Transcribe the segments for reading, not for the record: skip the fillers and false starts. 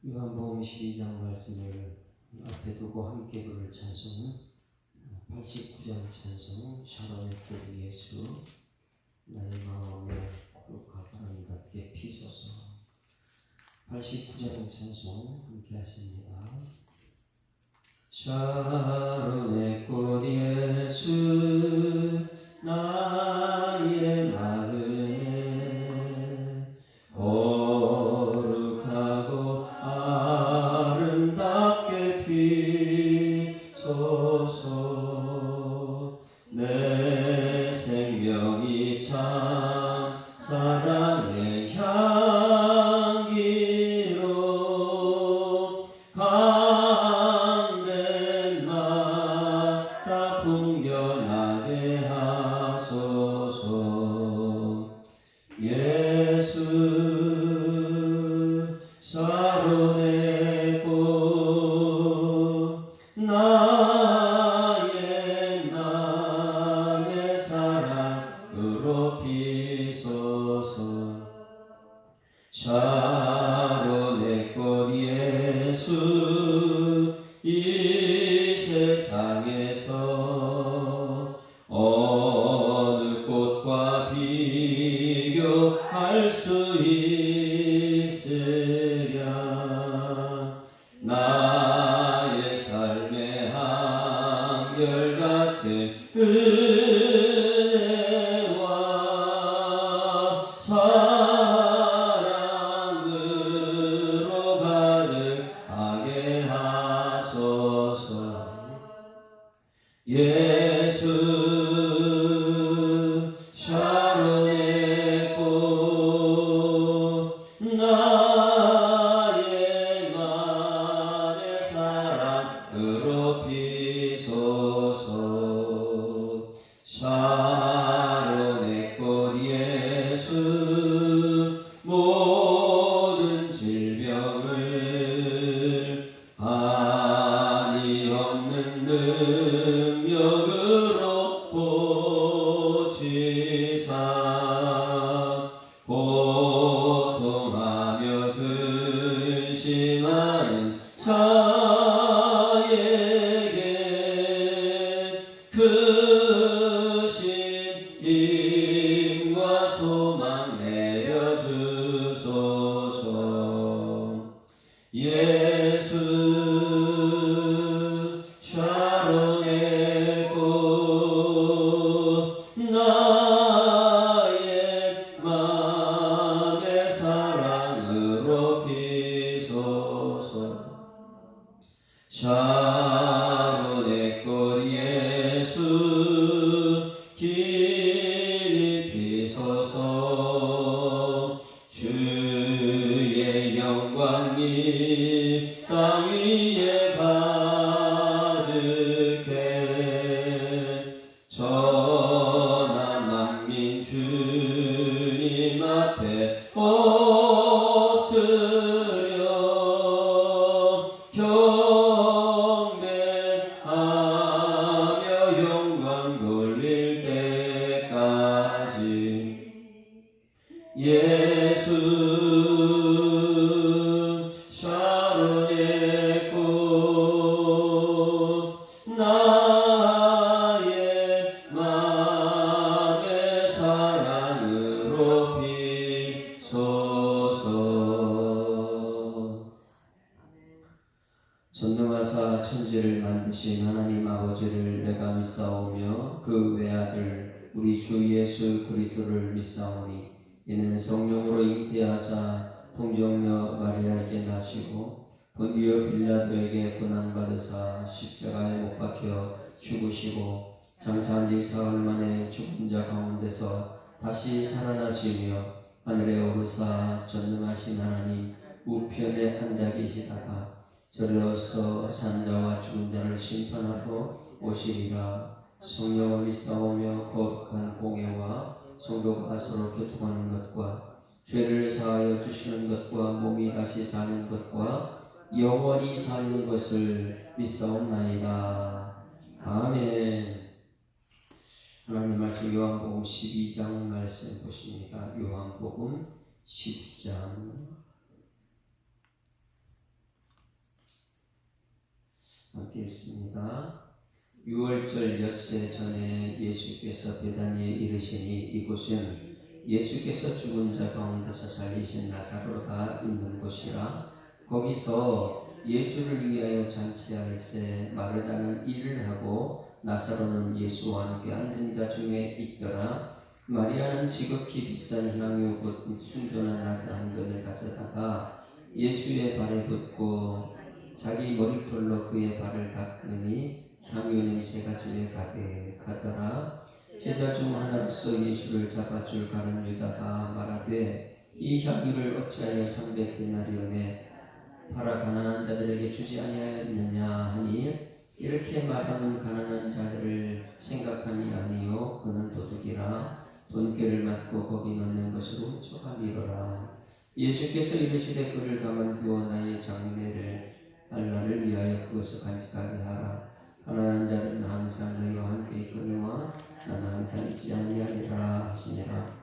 요한복음 12장 말씀을 앞에 두고 함께 부를 찬송은 89장 찬송 샤론의 꽃 예수 나의 마음에 거룩하고 아름답게 피소서. 89장 찬송 함께 하십니다. 샤론의 꽃 예수 나의 마음에 거룩하고 아름답게 피소서. 내 생명이 참 사랑의 향기로 간된 마다 풍겨나게 하소서. 예수 샤론의 꽃 나의 맘의 사랑으로 피소서. 샤론의 꽃 예수 이 세상에서 어느 꽃과 비교할 수 있으랴. 나의 삶의 한결같은 은혜와 사랑으로 가득하게 하소서. 예수 샤론의 꽃 나의 맘의 사랑으로 피소서. 샤론의 꽃 예수 모든 질병을 한이 없는 능력으로 고치사 고통하며 근심하는 자에게 크신 힘과 소망 내려주소서. 예수 샤론의 꽃 나의 맘의 사랑으로 피소서. 샤론의 꽃 예수 깊이 피소서. 주의 영광이 땅 위에 가득해 전하 만민 주님 앞에 엎드려 경배하며 영광 돌릴 때까지. 예수 샤론의 꽃 나의 맘의 사랑으로 피소서. 전능하사 천지를 만드신 하나님 아버지를 내가 믿사오며 그 외아들 우리 주 예수 그리스도를 믿사오니 이는 성령으로 잉태하사 동정녀 마리아에게 나시고 본디오 빌라도에게 고난받으사 십자가에 못 박혀 죽으시고 장사한 지 사흘 만에 죽은 자 가운데서 다시 살아나시며 하늘에 오르사 전능하신 하나님 우편에 앉아 계시다가 저리로서 산자와 죽은 자를 심판하러 오시리라. 성령을 믿사오며 거룩한 공예와 성도가 서로 교통하는 것과 죄를 사하여 주시는 것과 몸이 다시 사는 것과 영원히 사는 것을 믿사옵나이다. 아멘. 하나님 말씀 요한복음 12장 말씀 보십니다. 요한복음 12장 함께 읽습니다. 6월절 엿새 전에 예수께서 베다니에 이르시니 이곳은 예수께서 죽은 자 가운데서 살리신 나사로가 있는 곳이라. 거기서 예수를 위하여 잔치할세 마르다는 일을 하고 나사로는 예수와 함께 앉은 자 중에 있더라. 마리아는 지극히 비싼 향유 곧 순전한 나드 한 근을 가져다가 예수의 발에 붓고 자기 머리털로 그의 발을 닦으니 향유 냄새가 집에 가득하더라. 제자 중 하나로서 예수를 잡아줄 가는 유다가 말하되 이 향유를 어찌하여 300데나리온에 팔아 가난한 자들에게 주지 아니하였느냐 하니, 이렇게 말하는 가난한 자들을 생각함이 아니요 그는 도둑이라. 돈꾀를 맞고 거기 넣는 것으로 훔쳐가미로라. 예수께서 이르시되 그를 가만두어 나의 장례를 달라를 위하여 그것을 간직하게 하라. 가난한 자들은 항상 너희와 함께 있거니와 나는 항상 있지 아니하리라 하시니라.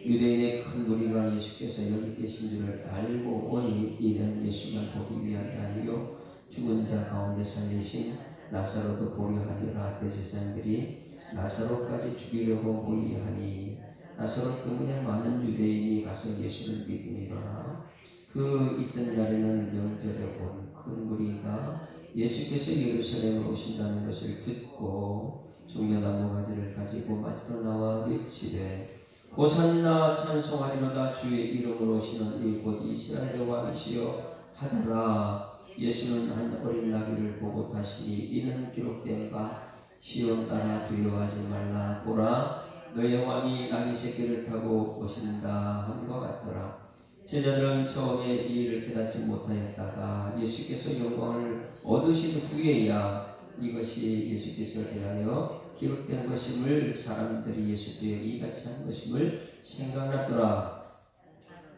유대인의 큰 무리가 예수께서 여기 계신 줄을 알고 오니 이는 예수만 보기 위함이 아니요 죽은 자 가운데 살리신 나사로도 보려 하니라. 대제사장들이 나사로까지 죽이려고 모의하니 나사로 때문에 많은 유대인이 가서 예수를 믿음이라. 그 이튿 날에는 명절에 온 큰 무리가 예수께서 예루살렘으로 오신다는 것을 듣고 종려나무 가지를 가지고 맞으러 나와 외치되 호산나 찬송하리로다. 주의 이름으로 오시는 이 곧 이스라엘의 왕이시여 하더라. 예수는 한 어린 나귀를 보고 타시니 이는 기록된 바 시온 따라 두려워하지 말라. 보라 너의 왕이 나귀 새끼를 타고 오신다 함과 같더라. 제자들은 처음에 이 일을 깨닫지 못하였다가 예수께서 영광을 얻으신 후에야 이것이 예수께서 대하여 기록된 것임을 사람들이 예수께 이같이 한 것임을 생각났더라.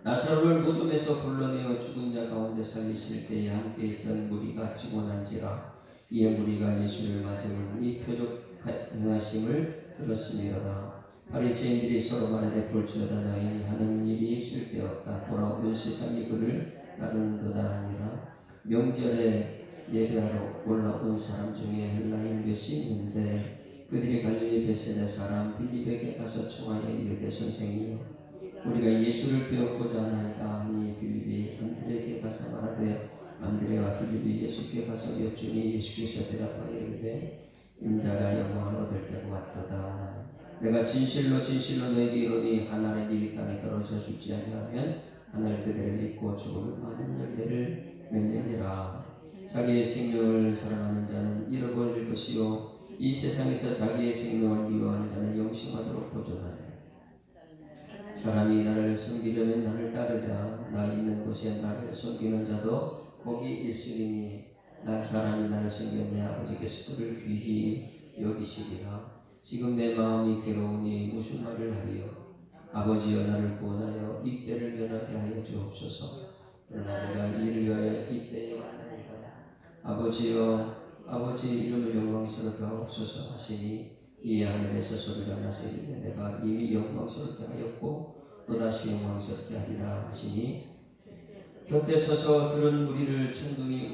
나사로를 무덤에서 불러내어 죽은 자 가운데 살리실 때에 함께 있던 무리가 직원한지라. 이에 무리가 예수를 맞으면 이 표적 행하심을 들었으니라. 바리새인들이 서로 말하되 볼지어다 너희 하는 일이 쓸데없다. 보라 온 세상이 그를 따르는도다 하니라. 명절에 예배하러 올라온 사람 중에 헬라인 몇이 있는데 그들이 갈릴리 베세다 사람 빌립에게 가서 청하여 이르되 선생이여 우리가 예수를 배웠고자 하나이다 하니 빌립이 안드레에게 가서 말하되 안드레와 빌립이 예수께 가서 여쭈니 예수께서 대답하여 이르되 인자가 영광을 얻을 때가 왔도다. 내가 진실로 진실로 너에게 이르니 한 알의 네 땅에 떨어져 죽지 아니하면 하늘 그대를 잊고 죽을 많은 열매를 맺느니라. 자기의 생명을 사랑하는 자는 잃어버릴 것이요 이 세상에서 자기의 생명을 미워하는 자는 영생하도록 보존하리라. 사람이 나를 섬기려면 나를 따르라. 나 있는 곳에 나를 섬기는 자도 거기 있으리니 나 사람이 나를 섬기면 내 아버지께서 그를 귀히 여기시리라. 지금 내 마음이 괴로우니 무슨 말을 하리요. 아버지여 나를 구원하여 이 때를 면하게 하여 주옵소서. 그러나 내가 이를 위하여 이 때에 왔나이다. 아버지여 아버지 이름을 영광스럽게 하옵소서 하시니 이에 하늘에서 소리가 나서 이르되 내가 이미 영광스럽게 하였고 또다시 영광스럽게 하리라 하시니 곁에 서서 들은 무리를 천둥이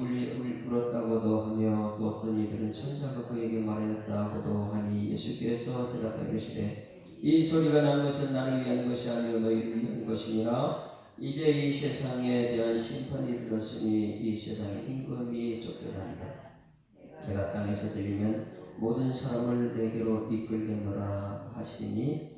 울었다고도 하며 또 어떤 이들은 천사가 그에게 말하였다고도 하니 예수께서 대답하여 이르시되 이 소리가 난 것은 나를 위한 것이 아니요 너희를 위한 것이니라. 이제 이 세상에 대한 심판이 들었으니 이 세상의 임금이 쫓겨나리라. 내가 땅에서 들리면 모든 사람을 내게로 이끌겠노라 하시니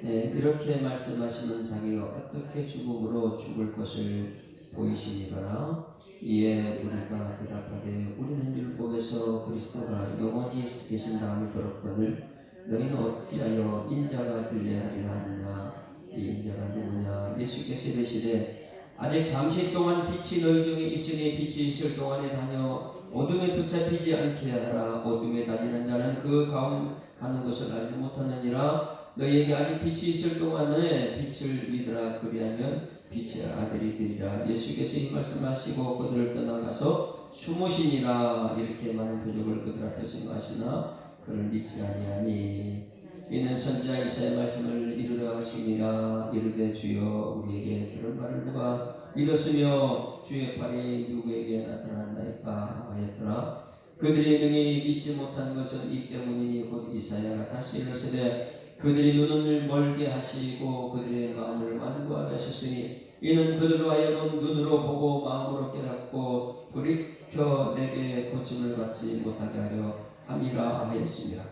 이렇게 말씀하시는 자기가 어떻게 죽음으로 죽을 것을 보이시니라. 이에 우리가 대답하되 우리는 율법에서 그리스도가 영원히 계신다함을 들었거늘 너희는 어찌하여 인자가 들려야 하리라 하느냐. 이 인자가 누구냐. 예수께서 이르시되 아직 잠시 동안 빛이 너희 중에 있으니 빛이 있을 동안에 다녀 어둠에 붙잡히지 않게 하라. 어둠에 다니는 자는 그 가운 가는 것을 알지 못하느니라. 너희에게 아직 빛이 있을 동안에 빛을 믿으라. 그리하면 빛의 아들이 되리라. 예수께서 이 말씀하시고 그들을 떠나가서 숨으시니라. 이렇게 많은 표적을 그들 앞에서 행하시나 그를 믿지 아니하니 이는 선지자 이사야의 말씀을 이루려 하심이라. 이르되 주여 우리에게 그런 말을 누가 믿었으며 주의 팔이 누구에게 나타났나이까 하였더라. 그들이 능히 믿지 못한 것은 이 때문이니 곧 이사야가 다시 일러서되 그들이 눈을 멀게 하시고 그들의 마음을 완고하게 하셨으니 이는 그들로 하여금 눈으로 보고 마음으로 깨닫고 돌이켜 내게 고침을 받지 못하게 하려 함이라 하였습니다.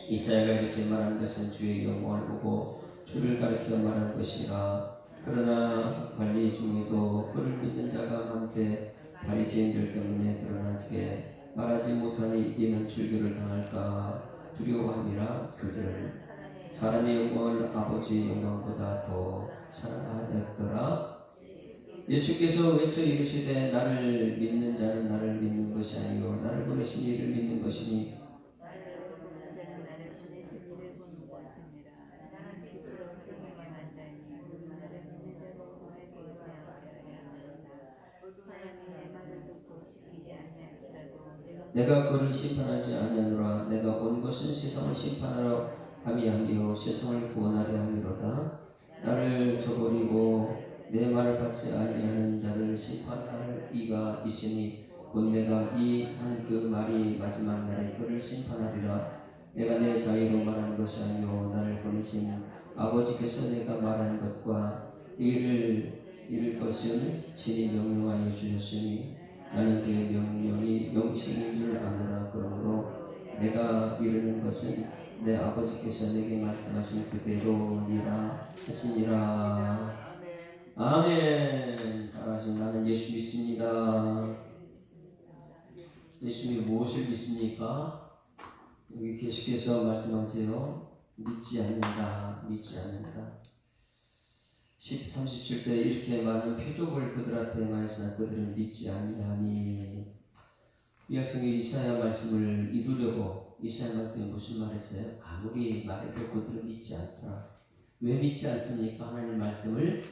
이사야가 이렇게 말한 것은 주의 영광을 보고 주를 가리켜 말한 것이라. 그러나 관리 중에도 그를 믿는 자가 많되 바리새인들 때문에 드러나게 말하지 못하니 이는 출교를 당할까 두려워함이라. 그들은 사람의 영광을 아버지의 영광보다 더 사랑하였더라. 예수께서 외쳐 이르시되 나를 믿는 자는 나를 믿는 것이 아니요 나를 보내신 이를 믿는 것이니 내가 그를 심판하지 아니하노라. 내가 온 것은 세상을 심판하러 함이 아니요 세상을 구원하려 함이로다. 나를 저버리고 내 말을 받지 아니하는 자를 심판할 이가 있으니 곧 내가 이 한 그 말이 마지막 날에 그를 심판하리라. 내가 내 자유로 말한 것이 아니요 나를 보내신 아버지께서 내가 말한 것과 이를 것을 친히 명령하여 주셨으니 나는 그의 명령이 영생인 줄 아노라. 그러므로 내가 이르는 것은 내 아버지께서 내게 말씀하신 그대로니라 하시니라. 아멘. 따라서 나는 예수 믿습니다. 예수님이 무엇을 믿습니까? 여기 계속해서 말씀하세요. 믿지 않는다. 믿지 않는다. 37절 이렇게 많은 표적을 그들 앞에 행하였으나 그들은 믿지 아니하니. 구약성의 이사야 말씀을 이루려고 이사야 말씀이 무슨 말했어요? 아무리 말해도 그들은 믿지 않더라. 왜 믿지 않습니까? 하나님 말씀을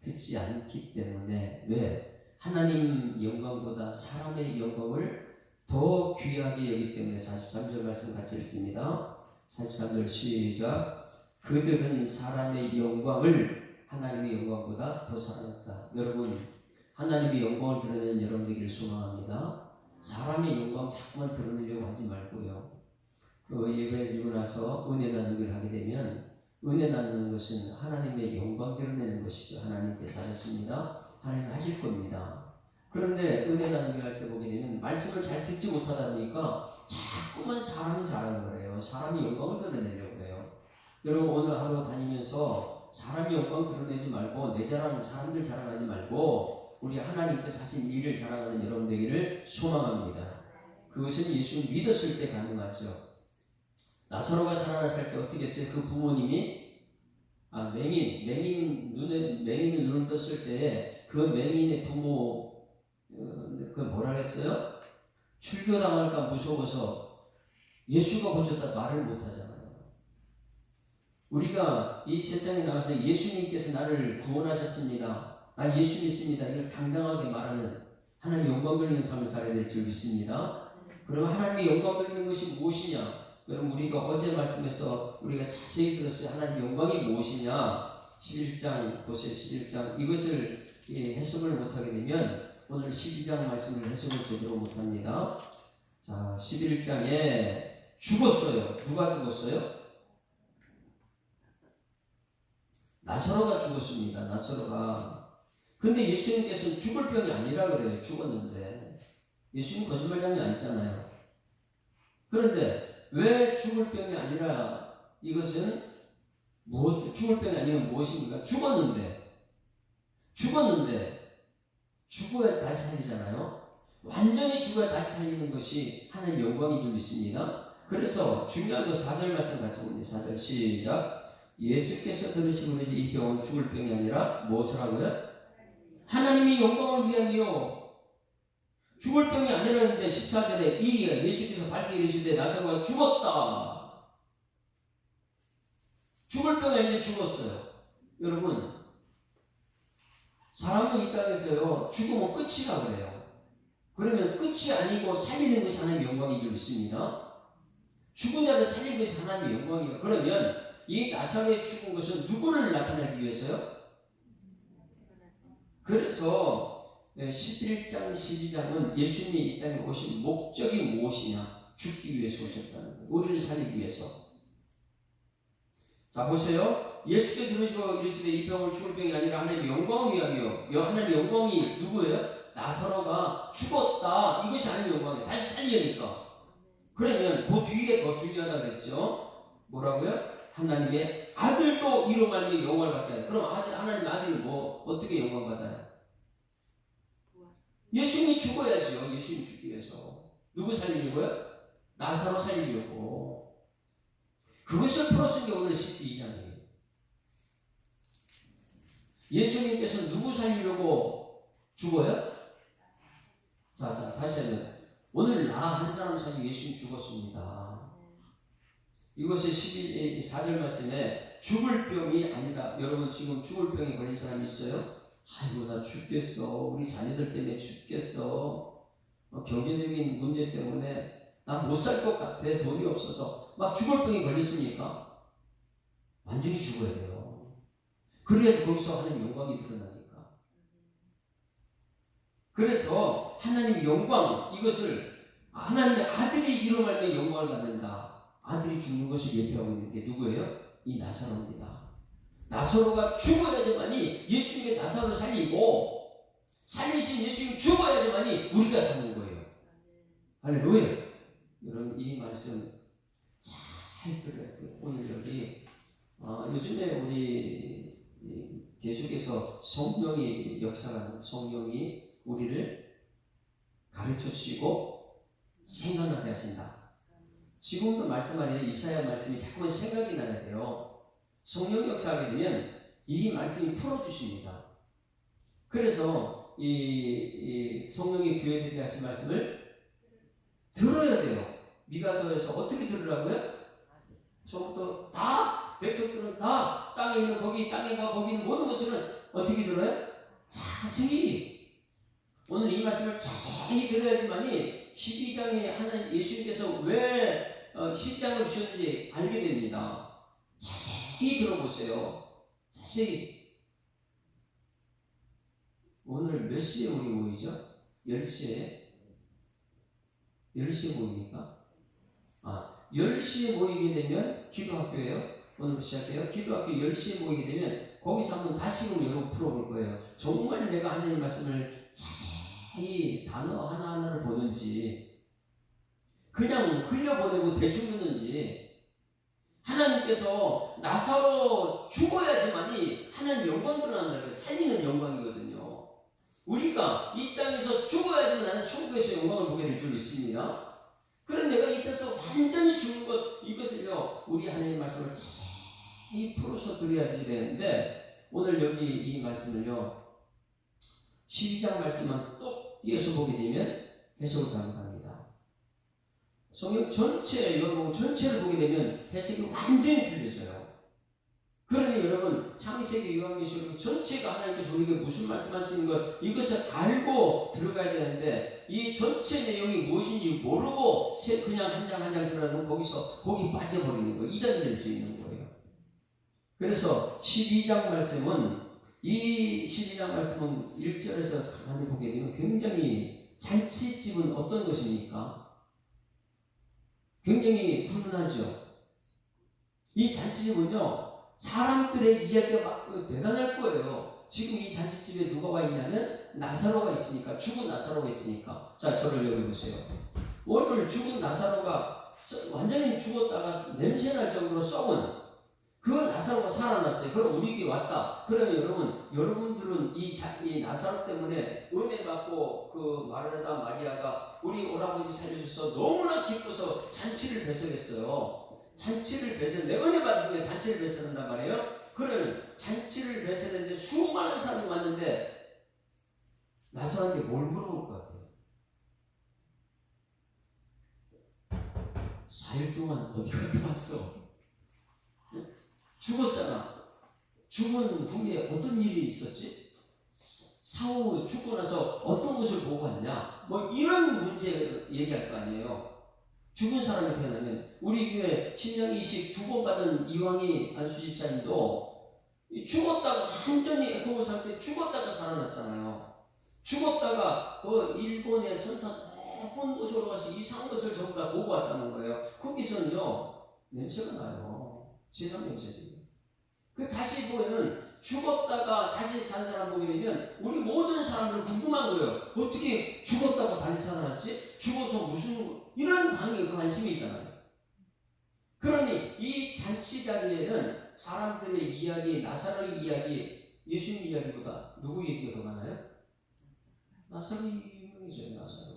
듣지 않기 때문에. 왜? 하나님 영광보다 사람의 영광을 더 귀하게 여기기 때문에. 43절 말씀 같이 읽습니다. 43절 시작. 그들은 사람의 영광을 하나님의 영광보다 더 사랑했다. 여러분, 하나님의 영광을 드러내는 여러분 되기를 소망합니다. 사람의 영광 자꾸만 드러내려고 하지 말고요. 예배 드리고 나서 은혜 나누기를 하게 되면 은혜 나누는 것은 하나님의 영광 드러내는 것이죠. 하나님께서 하셨습니다. 하나님 하실 겁니다. 그런데 은혜 나누기 할 때 보게 되면 말씀을 잘 듣지 못하다 보니까 자꾸만 사람 자랑을 거예요. 사람의 영광을 드러내려고 해요. 여러분 오늘 하루 다니면서 사람의 영광 드러내지 말고 내 자랑, 사람들 자랑하지 말고 우리 하나님께서 하신 일을 자랑하는 여러분 되기를 소망합니다. 그것은 예수님 믿었을 때 가능하죠. 나사로가 살아났을 때 어떻게 했어요? 그 부모님이 맹인을 눈을 떴을 때 그 맹인의 부모 그 뭐라 했어요? 출교당할까 무서워서 예수가 고쳤다 말을 못하잖아요. 우리가 이 세상에 나가서 예수님께서 나를 구원하셨습니다. 나 예수 믿습니다. 이걸 당당하게 말하는 하나님 영광 돌리는 삶을 살아야 될 줄 믿습니다. 그럼 하나님의 영광 돌리는 것이 무엇이냐? 여러분 우리가 어제 말씀에서 우리가 자세히 들었어요. 하나님 영광이 무엇이냐? 11장 보세요. 11장 이것을 해석을 못하게 되면 오늘 12장 말씀을 해석을 제대로 못합니다. 자 11장에 죽었어요. 누가 죽었어요? 나사로가 죽었습니다. 나사로가. 근데 예수님께서는 죽을 병이 아니라 그래요. 죽었는데. 예수님 거짓말장이 아니잖아요. 그런데 왜 죽을 병이 아니라 이것은 죽을 병이 아니면 무엇입니까? 죽었는데 죽어야 다시 살리잖아요. 완전히 죽어야 다시 살리는 것이 하나님 영광인 줄 믿습니다. 그래서 중요한 거 4절 말씀 같이 봅니다. 4절 시작. 예수께서 들으시고 이제 이 병은 죽을 병이 아니라 무엇이라고요? 하나님의 영광을 위함이요. 죽을 병이 아니라는데 14절에 예수께서 밝게 이르시되 나사로가 죽었다. 죽을 병이 아닌데 죽었어요. 여러분 사람은 이 땅에서요 죽으면 끝이라 그래요. 그러면 끝이 아니고 살리는 것이 하나님의 영광인 줄 믿습니다. 죽은 자를 살리는 것이 하나님의 영광이에요. 그러면 이 나사로의 죽은 것은 누구를 나타내기 위해서요? 그래서 11장, 12장은 예수님이 이 땅에 오신 목적이 무엇이냐? 죽기 위해서 오셨다는 거예요. 우리를 살리기 위해서. 자, 보세요. 예수께서 그러시고 이르시되 이 병을 죽을 병이 아니라 하나님의 영광을 위하여. 하나님의 영광이 누구예요? 나사로가 죽었다. 이것이 하나님의 영광이에요. 다시 살리니까. 그러면 그 뒤에 더 중요하다 그랬죠. 뭐라고요? 하나님의 아들도 이로 말미암아 영광을 받다. 그럼 하나님의 아들이 어떻게 영광 받아요? 예수님이 죽어야죠. 예수님 죽기 위해서. 누구 살리려고요? 나사로 살리려고. 그것을 풀어쓴 게 오늘 12장이에요. 예수님께서 누구 살리려고 죽어요? 자, 다시 하면 오늘 나 한 사람 살리 예수님 죽었습니다. 이것이 4절 말씀에 죽을 병이 아니다. 여러분 지금 죽을 병에 걸린 사람이 있어요? 아이고 나 죽겠어. 우리 자녀들 때문에 죽겠어. 경제적인 문제 때문에 나 못 살 것 같아. 돈이 없어서 막 죽을 병에 걸렸으니까 완전히 죽어야 돼요. 그래야지 거기서 하나님 영광이 드러나니까. 그래서 하나님의 영광, 이것을 하나님의 아들이 이로 말미암아 영광을 받는다. 아들이 죽는 것을 예표하고 있는 게 누구예요? 이 나사로입니다. 나사로가 죽어야지만이 예수님의 나사로를 살리고 살리신 예수님이 죽어야지만이 우리가 사는 거예요. 할렐루야. 여러분 이 말씀 잘 들어야 돼요. 오늘 여기 요즘에 우리 계속해서 성령이 역사하는 성령이 우리를 가르쳐 주시고 생각나게 하신다. 지금도 말씀하는 이사야 말씀이 자꾸만 생각이 나야 돼요. 성령 역사하게 되면 이 말씀이 풀어주십니다. 그래서 이 성령이 교회들이 하신 말씀을 들어야 돼요. 미가서에서 어떻게 들으라고요? 처음부터 다 백성들은 다 땅에 있는 땅에 가 거기 있는 모든 것들은 어떻게 들어요? 자세히. 오늘 이 말씀을 자세히 들어야지만이 12장에 하나님 예수님께서 왜 10장을 주셨는지 알게 됩니다. 자세히 들어보세요. 자세히. 오늘 몇 시에 우리 모이죠? 10시에. 10시에 모입니까? 10시에 모이게 되면 기도학교예요. 오늘 시작해요. 기도학교 10시에 모이게 되면 거기서 한번 다시금 여러분 풀어볼 거예요. 정말 내가 하나님 말씀을 자세히 단어 하나하나를 보는지 그냥 흘려보내고 대충 듣는지 하나님께서 나사로 죽어야지만이 하나님 영광 드러나는 거예요. 살리는 영광이거든요. 우리가 이 땅에서 죽어야지만 나는 천국에서 영광을 보게 될 줄 믿습니다. 그럼 내가 이 땅에서 완전히 죽는 것 이것을요 우리 하나님 말씀을 자세히 풀어서 들어야지 되는데 오늘 여기 이 말씀을요 12장 말씀만 똑 띄어서 보게 되면 해석을 잘못합니다. 성경 전체 여러분 전체를 보게 되면 해석이 완전히 틀려져요. 그러니 여러분 창세기 요한계시록 전체가 하나님께서 우리에게 무슨 말씀하시는 것 이것을 알고 들어가야 되는데 이 전체 내용이 무엇인지 모르고 그냥 한 장 한 장 들어가면 거기 빠져버리는 거예요. 이단이 될 수 있는 거예요. 그래서 12장 말씀은 이 12장 말씀은 1절에서 가만히 보게 되면 굉장히 잔치집은 어떤 것입니까? 굉장히 훈훈하죠. 이 잔치집은요 사람들의 이야기가 막 대단할 거예요. 지금 이 잔치집에 누가 와 있냐면 나사로가 있으니까 죽은 나사로가 있으니까 자 저를 여기 보세요. 오늘 죽은 나사로가 완전히 죽었다가 냄새날 정도로 썩은 그 나사로가 살아났어요. 그럼 우리에게 왔다. 그러면 여러분들은 이 나사로 때문에 은혜 받고 그 마르다 마리아가 우리 오라버니 살려줘서 너무나 기뻐서 잔치를 배설했어요. 잔치를 배설했는데 은혜 받으시면 잔치를 배설한단 말이에요. 그러면 잔치를 배설했는데 수많은 사람이 왔는데 나사로한테 뭘 물어볼 것 같아요? 4일 동안 어디 갔다 왔어? 죽었잖아. 죽은 후에 어떤 일이 있었지? 사후 죽고 나서 어떤 것을 보고 왔냐? 뭐 이런 문제 얘기할 거 아니에요. 죽은 사람이 태어나면 우리 교회 신장 이식 2번 받은 이왕희 안수집사님도 죽었다가 완전히 에코볼 상태에 죽었다가 살아났잖아요. 죽었다가 그 일본의 선산 높은 곳으로 가서 이상한 것을 전부 다 보고 왔다는 거예요. 거기서는요 냄새가 나요. 세상 냄새들이. 그 다시 보면은 죽었다가 다시 산 사람 보게 되면 우리 모든 사람들 궁금한 거예요. 어떻게 죽었다고 다시 살아났지? 죽어서 무슨 이런 관심이 있잖아요. 그러니 이 잔치 자리에는 사람들의 이야기, 나사로의 이야기, 예수님 이야기보다 누구 얘기가 더 많아요? 나사로 유명이죠, 나사로.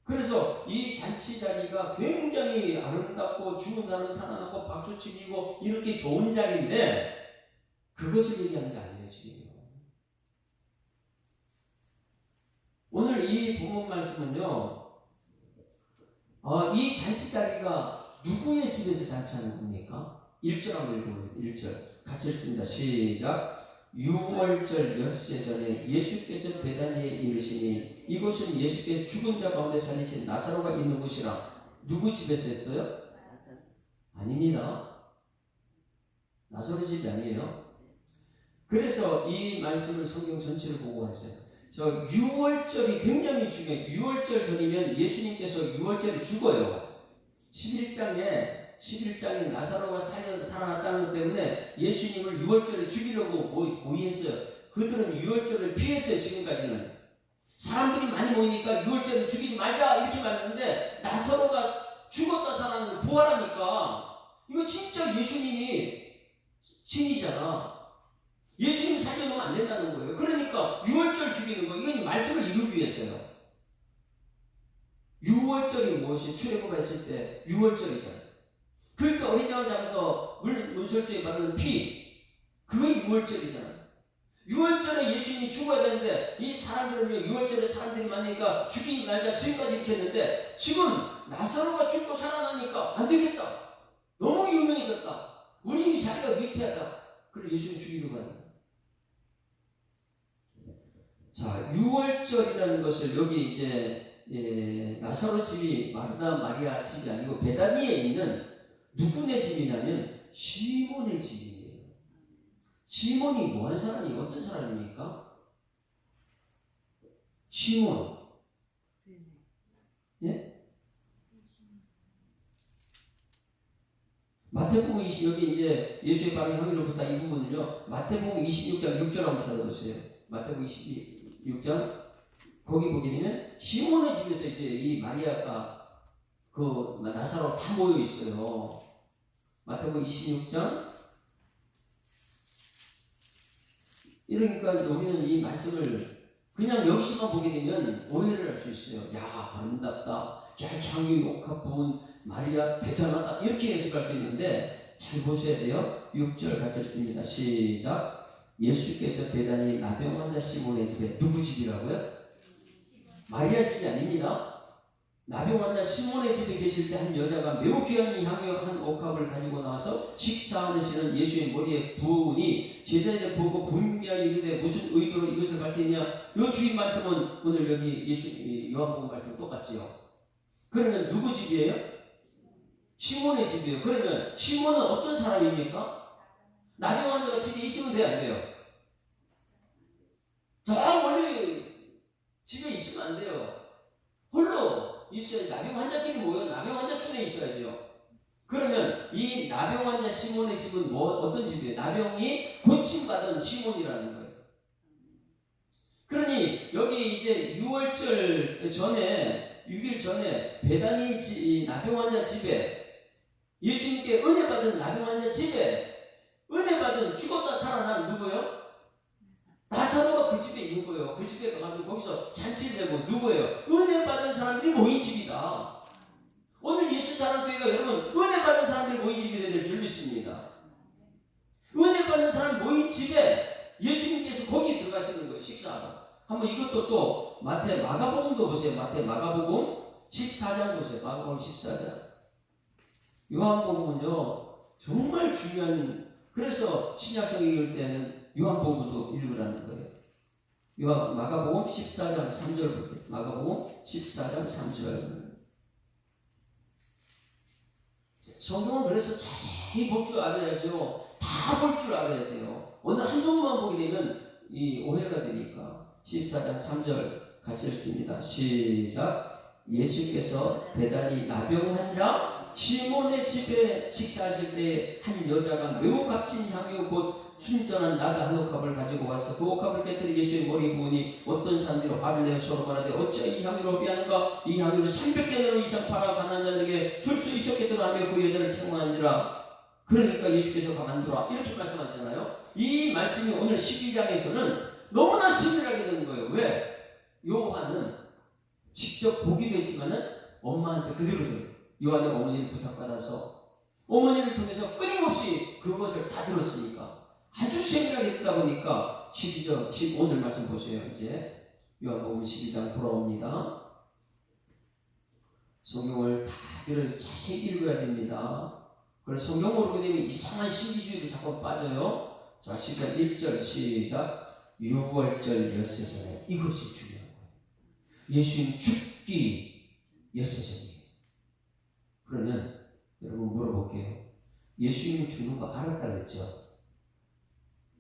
그래서 이 잔치 자리가 굉장히 아름답고 죽은 사람 살아나고 박수치고 이렇게 좋은 자리인데 그것을 얘기하는 게 아니에요, 지금요. 오늘 이 본문 말씀은요, 이 잔치 자리가 누구의 집에서 잔치하는 겁니까? 1절 한번 읽어보세요. 1절 같이 읽습니다. 시작. 6월절 엿새 전에 예수께서 베다니에 이르시니 이곳은 예수께서 죽은 자 가운데 살리신 나사로가 있는 곳이라. 누구 집에서 했어요? 아닙니다. 나사로 집이 아니에요. 그래서 이 말씀을 성경 전체를 보고 왔어요. 저 6월절이 굉장히 중요해요. 6월절 전이면 예수님께서 6월절에 죽어요. 11장에 나사로가 살아났다는 것 때문에 예수님을 6월절에 죽이려고 모의했어요. 그들은 6월절을 피했어요. 지금까지는. 사람들이 많이 모이니까 6월절에 죽이지 말자 이렇게 말했는데 나사로가 죽었다 살아나는 부활하니까 이거 진짜 예수님이 신이잖아. 예수님 살려놓으면 안 된다는 거예요. 그러니까 6월절 죽이는 거 이건 말씀을 이루기 위해서요. 6월절이 무엇이? 출애굽했을 때 6월절이잖아요. 그러니까 어린 양을 잡아서 문설주에 바르는 피, 그게 6월절이잖아요. 6월절에 예수님이 죽어야 되는데 이 사람들은요 6월절에 사람들이 많으니까 죽이지 말자 지금까지 이렇게 했는데 지금 나사로가 죽고 살아나니까 안 되겠다. 너무 유명해졌다. 우리 자리가 위태하다. 그래 예수님 죽이려고 하는 거예요. 자, 6월절이라는 것을 여기 이제 나사로 집이 마르다 마리아 집이 아니고 베다니에 있는 누구네 집이냐면 시몬의 집이에요. 시몬이 뭐한 사람이 어떤 사람입니까? 시몬. 예? 마태복음 20 여기 이제 예수의 발의 확률로부터 이 부분을요. 마태복음 26장 6절 한번 찾아보세요. 마태복음 26장 거기 보게 되면 시몬의 집에서 이제 이 마리아가 그 나사로 다 모여 있어요. 마태복음 26장. 이러니까 우리는 이 말씀을 그냥 여기서만 보게 되면 오해를 할 수 있어요. 야 아름답다. 야 향유 녹화 부은 마리아 대단하다. 이렇게 해석할 수 있는데 잘 보셔야 돼요. 6절 같이 읽습니다. 시작. 예수께서 베다니 나병 환자 시몬의 집에 누구 집이라고요? 마리아 집이 아닙니다. 나병 환자 시몬의 집에 계실 때 한 여자가 매우 귀한 향유 한 옥합을 가지고 나와서 식사하시는 예수의 머리에 부으니 제자들이 보고 분명히 이르되 무슨 의도로 이것을 밝히냐. 요 뒤 말씀은 오늘 여기 요한복음 말씀 똑같지요. 그러면 누구 집이에요? 시몬의 집이에요. 그러면 시몬은 어떤 사람입니까? 나병 환자가 집에 있으면 돼요, 안 돼요? 저 멀리 집에 있으면 안 돼요. 홀로 있어야지. 나병 환자끼리 모여 나병 환자촌에 있어야죠. 그러면 이 나병 환자 시몬의 집은 어떤 집이에요? 나병이 고침받은 시몬이라는 거예요. 그러니 여기 이제 6월절 전에 6일 전에 베다니 나병 환자 집에 예수님께 은혜 받은 나병 환자 집에 은혜 받은 죽었다 살아난 누구요? 나사로가 그 집에 있는 거예요. 그 집에 가가지고 거기서 잔치를 내고 누구예요? 은혜 받은 사람들이 모인 집이다. 오늘 예수 사랑교회가 여러분 은혜 받은 사람들이 모인 집이 될 줄 믿습니다. 은혜 받은 사람 모인 집에 예수님께서 거기 들어가시는 거예요. 식사하러. 한번 이것도 또 마가복음도 보세요. 마가복음 14장 보세요. 마가복음 14장. 요한복음은요 정말 중요한. 그래서 신약성경 읽을 때는 요한복음도 읽으라는 거예요. 마가복음 14장 3절 볼게요. 마가복음 14장 3절. 성경은 그래서 자세히 볼 줄 알아야죠. 다 볼 줄 알아야 돼요. 어느 한 부분만 보게 되면 이 오해가 되니까. 14장 3절 같이 읽습니다. 시작. 예수께서 베다니 나병 환자 시몬의 집에 식사하실 때 한 여자가 매우 값진 향유 곧 순전한 나다 한 옥합을 가지고 와서 그 옥합을 깨뜨려 예수의 머리에 부으니 어떤 사람들이 화를 내어 서로 말하되 어찌 이 향유를 허비하는가. 이 향유를 300개나 이상 팔아 가난한 자들에게 줄 수 있었겠더라 하며 그 여자를 책망하니라. 그러니까 예수께서 가만두라 이렇게 말씀하시잖아요. 이 말씀이 오늘 12장에서는 너무나 신기하게 되는 거예요. 왜? 요한은 직접 보기도 했지만은 엄마한테 그대로 들어요. 요한의 어머니를 부탁받아서 어머니를 통해서 끊임없이 그것을 다 들었으니까 아주 신기하게 듣다 보니까 12절, 오늘 말씀 보세요. 이제 요한복음 12장 돌아옵니다. 성경을 다 자세히 읽어야 됩니다. 그래서 성경 모르게 되면 이상한 신비주의로 자꾸 빠져요. 자, 10장 1절 시작. 6월절 엿새 전에 이것이 중요한 거예요. 예수님 죽기 엿새 전이에요. 그러면 여러분 물어볼게요. 예수님이 죽는 거 알았다 그랬죠?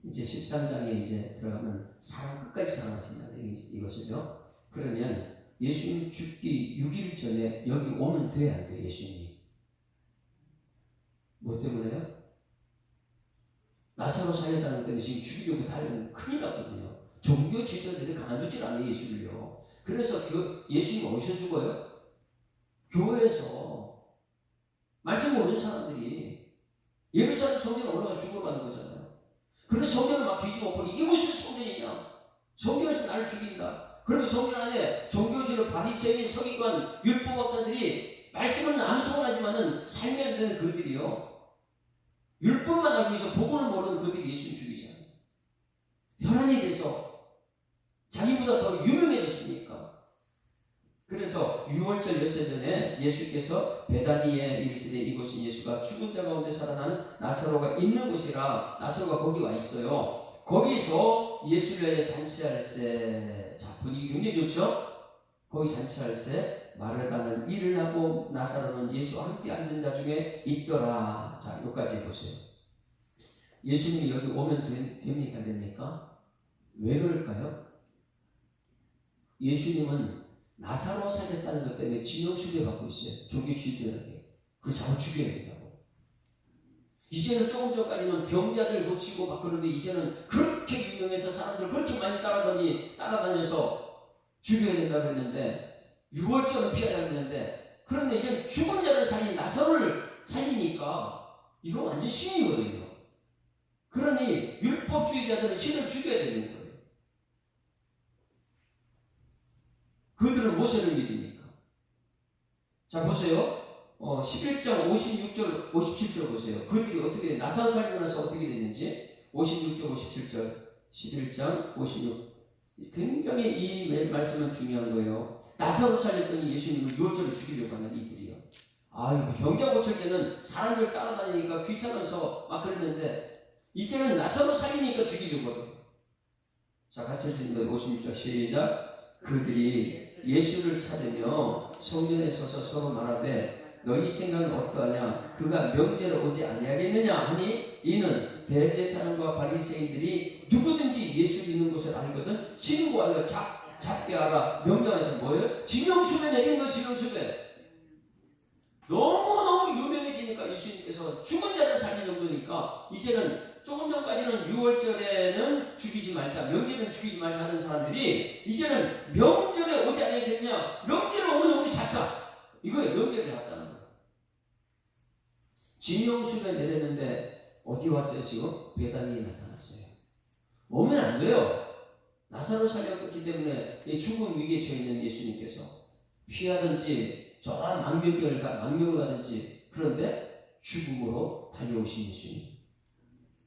이제 13장에 이제 들어가면 사람 끝까지 사랑하신다 이것이죠. 그러면 예수님 죽기 6일 전에 여기 오면 돼 안 돼? 예수님이 뭐 때문에요? 나사로 살렸다는 때문에 지금 죽이려고 달려면 큰일 났거든요. 종교 지도자들이 가만두질 않아요. 예수를요. 그래서 예수님 어디서 죽어요? 교회에서 말씀 모르는 사람들이 예루살렘 성전에 올라가 죽어가는 거잖아요. 그래서 성전을 막 뒤집어 버리고 이게 무슨 성전이냐? 성전에서 나를 죽인다. 그리고 성전 안에 종교지로 바리새인, 서기관, 율법학자들이 말씀은 암송하지만은 삶이 안 되는 그들이요. 율법만 알고 있어 복음을 모르는 그들이 예수님 죽이잖아요. 혈안이 돼서 자기보다 더 유명해졌으니까. 그래서 6월절 엿새 전에 예수께서 베다니에 이르시되 이곳이 예수가 죽은 자 가운데 살아난 나사로가 있는 곳이라. 나사로가 거기 와 있어요. 거기서 예수를 위하여 잔치할세. 자, 분위기 굉장히 좋죠? 거기 잔치할세 마르다는 일을 하고 나사로는 예수와 함께 앉은 자 중에 있더라. 자, 여기까지 보세요. 예수님이 여기 오면 됩니까? 안 됩니까? 왜 그럴까요? 예수님은 나사로 살렸다는 것 때문에 진용수배 받고 있어요. 종교 지도자에게. 그래서 자꾸 죽여야 된다고. 이제는 조금 전까지는 병자들 고치고 막 그러는데 이제는 그렇게 유명해서 사람들 그렇게 많이 따라다녀서 죽여야 된다고 했는데 6월절은 피하자고 했는데 그런데 이제 죽은 자를 살린 나사로를 살리니까 이거 완전 신이거든요. 그러니 율법주의자들은 신을 죽여야 되는 거예요. 그들은 모세를 믿으니까. 자, 보세요. 11장 56절, 57절 보세요. 그들이 어떻게, 나사로 살리고 나서 어떻게 됐는지. 56절, 57절. 11장 56. 굉장히 이 말씀은 중요한 거예요. 나사로 살렸더니 예수님을 6월절에 죽이려고 하는 이들이요. 병자 고칠 때는 사람들 따라다니니까 귀찮아서 막 그랬는데, 이제는 나사로 살리니까 죽이려고 해요. 자, 같이 읽습니다. 56절 시작. 그들이 예수를 찾으며 성전에 서서 서로 말하되 너희 생각은 어떠하냐? 그가 명제로 오지 아니하겠느냐 하니 이는 대제사장과 바리새인들이 누구든지 예수 믿는 것을 알거든 신고하여 잡게 하라. 명령해서 뭐예요? 진영수배 내린 거. 진영수배. 너무너무 유명해지니까 예수님께서 죽은 자를 살릴 정도니까 이제는 조금 전까지는 6월절에는 죽이지 말자, 명절에는 죽이지 말자 하는 사람들이 이제는 명절에 오지 않겠냐? 명절에 오면 우리 잡자. 이거예요. 명절에 잡자는 거예요. 진용수배 내렸는데 어디 왔어요 지금? 베다니에 나타났어요. 오면 안 돼요. 나사로 살렸기 때문에 이 죽음 위기에 처해있는 예수님께서 피하든지 저 망명을 가든지 그런데 죽음으로 달려오신 예수님.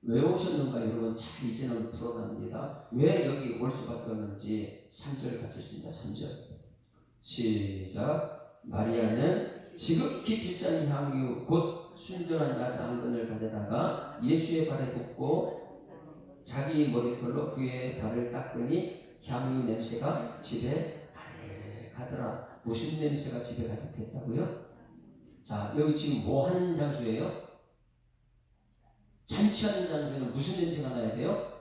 왜 오셨는가 여러분 잘 이제는 풀어납니다. 왜 여기 올 수밖에 없는지 3절 같이 읽습니다. 3절 시작. 마리아는 지극히 비싼 향유 곧 순전한 낫 앙금을 가져다가 예수의 발에 붓고 자기 머리털로 그의 발을 닦으니 향유 냄새가 집에 가득하더라. 무슨 냄새가 집에 가득했다고요? 자, 여기 지금 뭐 하는 장소예요? 잔치하는 장소에는 무슨 냄새가 나야 돼요?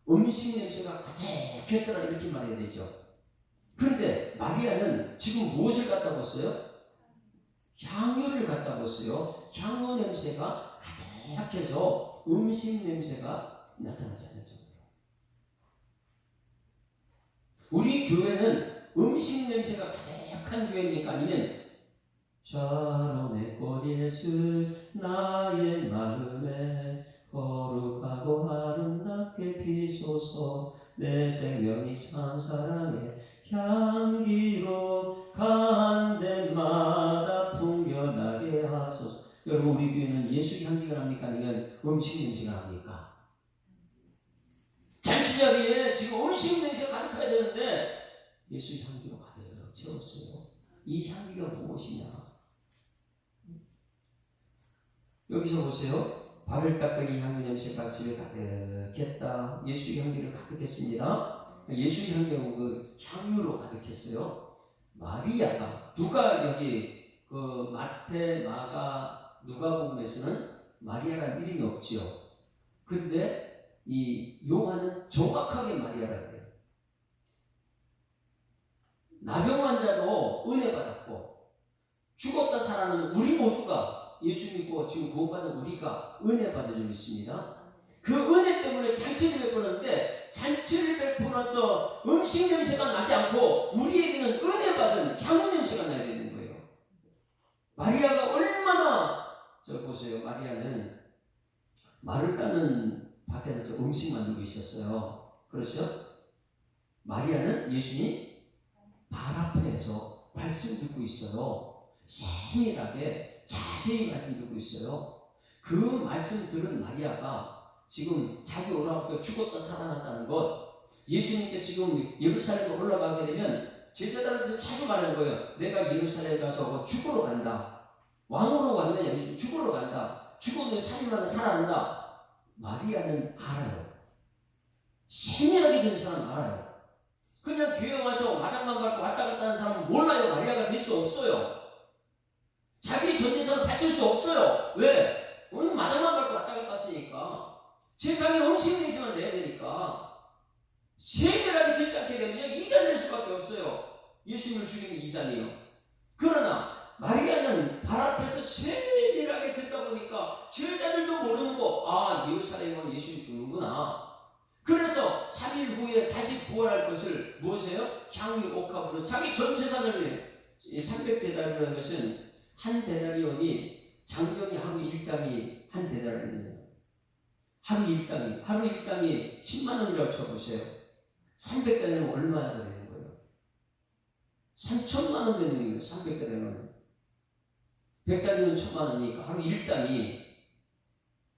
음식 냄새가 가득했더라 이렇게 말해야 되죠. 그런데 마리아는 지금 무엇을 갖다 뒀어요? 향유를 갖다 뒀어요. 향유 냄새가 가득해서 음식 냄새가 나타나지 않는 정도로. 우리 교회는 음식 냄새가 가득한 교회입니까? 아니면 샤론의 꽃 예수 나의 마음에 거룩하고 아름답게 피소서 내 생명이 참 사랑해 향기로 간 데마다 풍겨나게 하소서. 여러분 우리 교회는 예수 향기가 납니까? 아니면 음식 냄새가 납니까? 잔치 자리에 지금 음식 냄새가 가득해야 되는데 예수 향기로 가득 채웠어요. 이 향기가 무엇이냐? 여기서 보세요. 발을 닦으니 향유 냄새가 집에 가득했다. 예수의 향기를 가득했습니다. 예수의 향기가 그 향유로 가득했어요. 마리아가 누가 여기 그 마태, 마가, 누가복음에서는 마리아라는 이름이 없지요. 그런데 이 요한은 정확하게 마리아라고 해요. 나병 환자도 은혜 받았고 죽었다 살아나는 우리 모두가 예수 믿고 지금 구원받은 우리가 은혜 받을 줄 믿습니다. 그 은혜 때문에 잔치를 베푸는데 잔치를 베푸면서 음식 냄새가 나지 않고 우리에게는 은혜 받은 향유 냄새가 나야 되는 거예요. 마리아가 얼마나 보세요. 마리아는 마르다는 밖에 나서 음식 만들고 있었어요. 그렇죠? 마리아는 예수님 발 앞에서 말씀 듣고 있어요. 세밀하게 자세히 말씀 듣고 있어요. 그 말씀 들은 마리아가 지금 자기 오라버니가 죽었다 살아났다는 것, 예수님께서 지금 예루살렘에 올라가게 되면 제자들한테 자주 말하는 거예요. 내가 예루살렘에 가서 죽으러 간다. 왕으로 왔느냐? 죽으러 간다. 죽으면 3일 만에 살아난다. 마리아는 알아요. 세밀하게 된 사람 알아요. 그냥 교회 와서 마당만 밟고 왔다 갔다 하는 사람은 몰라요. 마리아가 될 수 없어요. 자기 전 재산을 바칠 수 없어요. 왜? 오늘 마당만 밟고 왔다 갔다 했으니까. 세상에 음식 냄새만 내야 되니까. 세밀하게 듣지 않게 되면 이단 될 수밖에 없어요. 예수님을 죽이는 이단이요. 그러나 마리아는 발 앞에서 세밀하게 듣다 보니까 제자들도 모르는 거, 아, 예루살렘은 예수님 죽는구나. 그래서 3일 후에 다시 부활할 것을 무엇이에요? 향유 옥합으로 자기 전 재산을 300데나리온이라는 것은 한 데나리온이 장정이 하루 일당이 한 데나리온이에요. 하루 일당이 10만 원이라고 쳐보세요. 300데나리온 얼마나 되는 거예요? 3천만 원 되는 거예요. 300데나리온. 100데나리온 1천만 원이니까 하루 일당이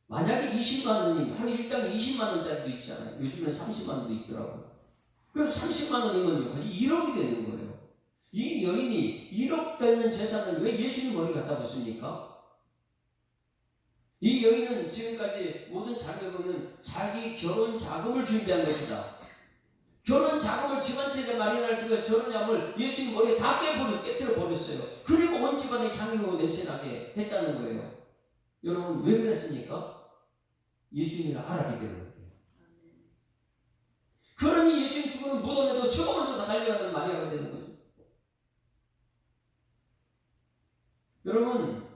만약에 20만 원이면 하루 일당이 20만 원짜리도 있잖아요. 요즘엔 30만 원도 있더라고요. 그럼 30만 원이면요, 1억이 되는 거예요. 이 여인이 1억 되는 재산을 왜 예수님 머리 갖다 붙습니까? 이 여인은 지금까지 모든 자격은 자기 결혼 자금을 준비한 것이다. 결혼 자금을 집안채에 마련할 그 결혼약을 예수님 머리에 다 깨뜨려 버렸어요. 그리고 온 집안에 향유 냄새나게 했다는 거예요. 여러분 왜 그랬습니까? 예수님을 알았기 때문에. 그러니 예수님 죽으면 무덤에도 처음으로 다 달려가는 마리아가 되는 거죠. 여러분,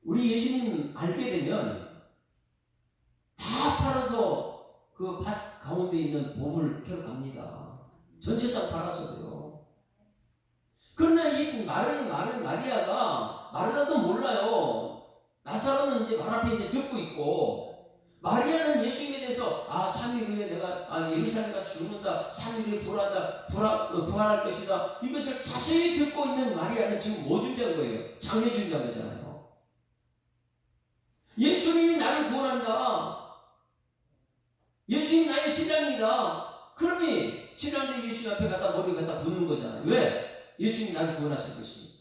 우리 예수님 알게 되면 다 팔아서 그 밭 가운데 있는 보물 캐러 갑니다. 전체상 팔아서도요. 그러나 이 마리아가 마르다도 몰라요. 나사로는 이제 말 앞에 이제 듣고 있고, 마리아는 예수님에 대해서 3일 후에 내가 예루살렘 가서 죽는다. 3일 후에 부활할 것이다. 이것을 자세히 듣고 있는 마리아는 지금 뭐 준비한 거예요? 장례 준비한 거잖아요. 예수님이 나를 구원한다. 예수님 나의 신랑이다. 그러니 신랑들 예수님 앞에 머리 갖다 붓는 거잖아요. 왜? 예수님이 나를 구원하실 것이니.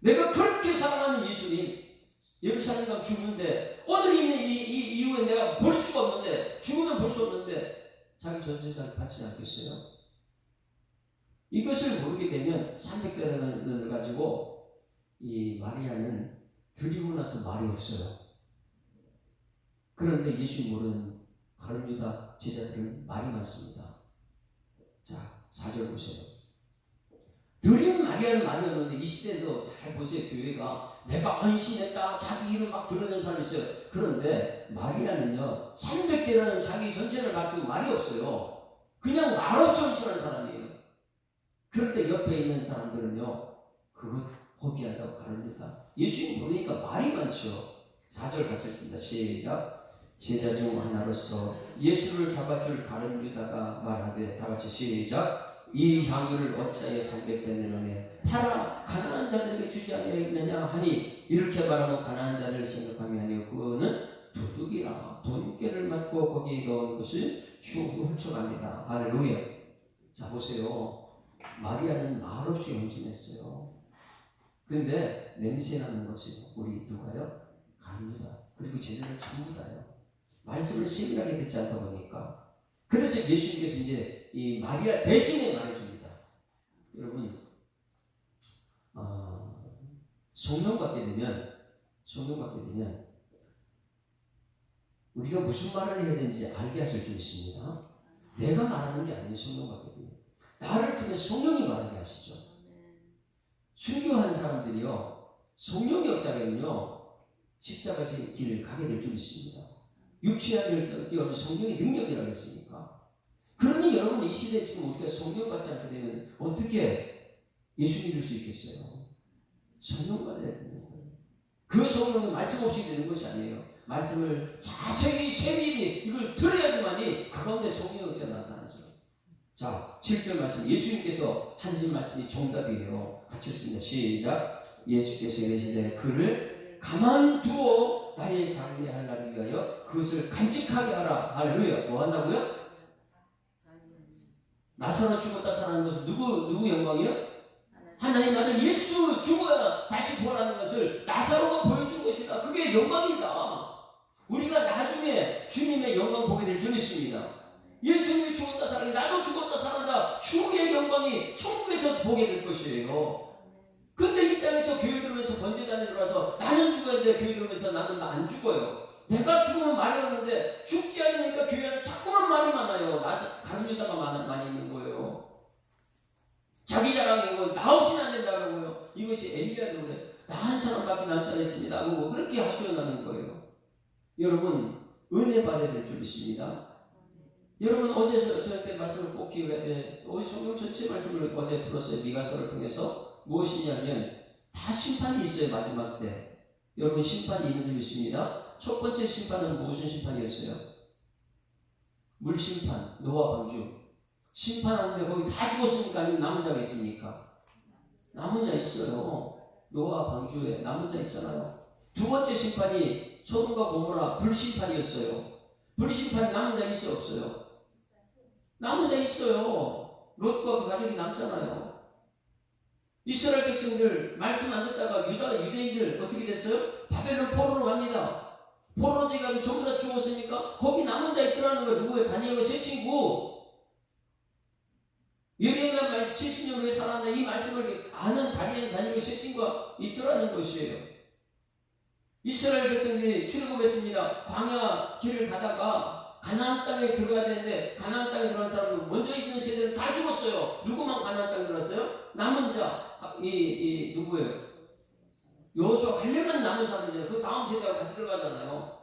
내가 그렇게 사랑하는 예수님, 예루살렘 가면 죽는데, 오늘 있는 이 이후에 내가 볼 수가 없는데, 죽으면 볼 수 없는데, 자기 전 재산을 바치지 않겠어요? 이것을 모르게 되면 300데나리온을 가지고 이 마리아는 드리고 나서 말이 없어요. 그런데 예수님 모르는 가룟 유다 제자들은 말이 많습니다. 자, 4절 보세요. 들은 마리아는 말이 없는데 이 시대도 잘 보세요. 교회가 내가 헌신했다 자기 이름 막 드러낸 사람이 있어요. 그런데 마리아는요 300개라는 자기 전체를 가지고 말이 없어요. 그냥 말없이 헌신하는 사람이에요. 그럴 때 옆에 있는 사람들은요 그것 포기한다고 가릅니다. 예수님 보니까 말이 많죠. 4절 같이 읽습니다. 시작. 제자 중 하나로서 예수를 잡아줄 가룟 유다가 말하되, 다 같이 시작. 이 향유를 어찌하여 300데나리온에 팔아 가난한 자들에게 주지 아니하였느냐 하니, 이렇게 말하면 가난한 자를 생각함이 아니요 그는 도둑이라 돈깨를 맞고 거기에 넣은 것을 훔쳐갑니다. 할렐루야. 자 보세요. 마리아는 말없이 헌신했어요. 그런데 냄새나는 것이 우리 누가요? 가룟 유다. 그리고 제자들 전부 다요. 말씀을 세밀하게 듣지 않다 보니까. 그래서 예수님께서 이제 이 마리아 대신에 말해줍니다. 여러분, 성령 받게 되면 우리가 무슨 말을 해야 되는지 알게 하실 줄 있습니다. 내가 말하는 게 아니에요. 성령 받게 되면 나를 통해 성령이 말하게 하시죠. 순교한 사람들이요, 성령 역사에는요 십자가 길을 가게 될 줄 있습니다. 육체의 길을 뛰어오는 성령의 능력이라고 했으니까. 그러니 여러분, 이 시대에 지금 우리가 성령 받지 않게 되면 어떻게 예수 믿을 수 있겠어요? 성령 받아야 되는 거예요. 그 성령은 말씀 없이 되는 것이 아니에요. 말씀을 자세히 세밀히 이걸 들어야지만이 그 가운데 성령 역사가 나타나죠. 자, 7절 말씀, 예수님께서 하신 말씀이 정답이에요. 같이 읽습니다. 시작. 예수께서 이르시되 그를 가만두어 나의 장래할 날을 위하여 그것을 간직하게 하라. 할렐루야. 뭐 한다고요? 나사로 죽었다 살아난 것은 누구 영광이요? 하나님 아들 예수 죽어야 다시 부활하는 것을 나사로가 보여준 것이다. 그게 영광이다. 우리가 나중에 주님의 영광 보게 될 줄 믿습니다. 예수님이 죽었다 살아나, 나도 죽었다 살아난다. 주의 영광이 천국에서 보게 될 것이에요. 근데 이 땅에서 교회 들으면서 번제단에 들어와서 나는 죽어야 돼. 교회 들으면서 나는 안 죽어요. 내가 죽으면 말이 없는데 죽지 않으니까 교회는 자꾸만 말이 많아요. 가룟 유다가 많이 있는 거예요. 자기 자랑이고 나 없이는 안 된다고요. 이것이 엘리야도 그래. 나 한 사람밖에 남지 않았습니다. 하고 그렇게 하시어나는 거예요. 여러분, 은혜 받아야 될 줄 믿습니다. 여러분, 어제 저한테 말씀을 꼭 기억해야 돼. 성경 전체 말씀을 어제 풀었어요. 미가서를 통해서. 무엇이냐면 다 심판이 있어요. 마지막 때. 여러분, 심판이 있는 줄 믿습니다. 첫 번째 심판은 무슨 심판이었어요? 물심판, 노아 방주. 심판하는데 거기 다 죽었습니까? 아니면 남은 자가 있습니까? 남은 자 있어요. 노아 방주에 남은 자 있잖아요. 두 번째 심판이 소돔과 고모라 불심판이었어요. 불심판 남은 자 있어요? 없어요? 남은 자 있어요. 롯과 그 가족이 남잖아요. 이스라엘 백성들 말씀 안 듣다가 유대인들 어떻게 됐어요? 바벨론 포로로 갑니다. 포로지가 전부 다 죽었으니까 거기 남은 자 있더라는 거예요. 누구예요? 다니엘과 세 친구. 예레미야 말 70년 후에 살았는데 이 말씀을 아는 다니엘과 세 친구가 있더라는 것이에요. 이스라엘 백성들이 출애굽했습니다. 광야 길을 가다가 가나안 땅에 들어가야 되는데 가나안 땅에 들어간 사람은 먼저 있는 세대는 다 죽었어요. 누구만 가나안 땅에 들어갔어요? 남은 자. 누구예요? 여호수아 갈렙만 남은 사람이잖아요. 그 다음 세대하고 같이 들어가잖아요.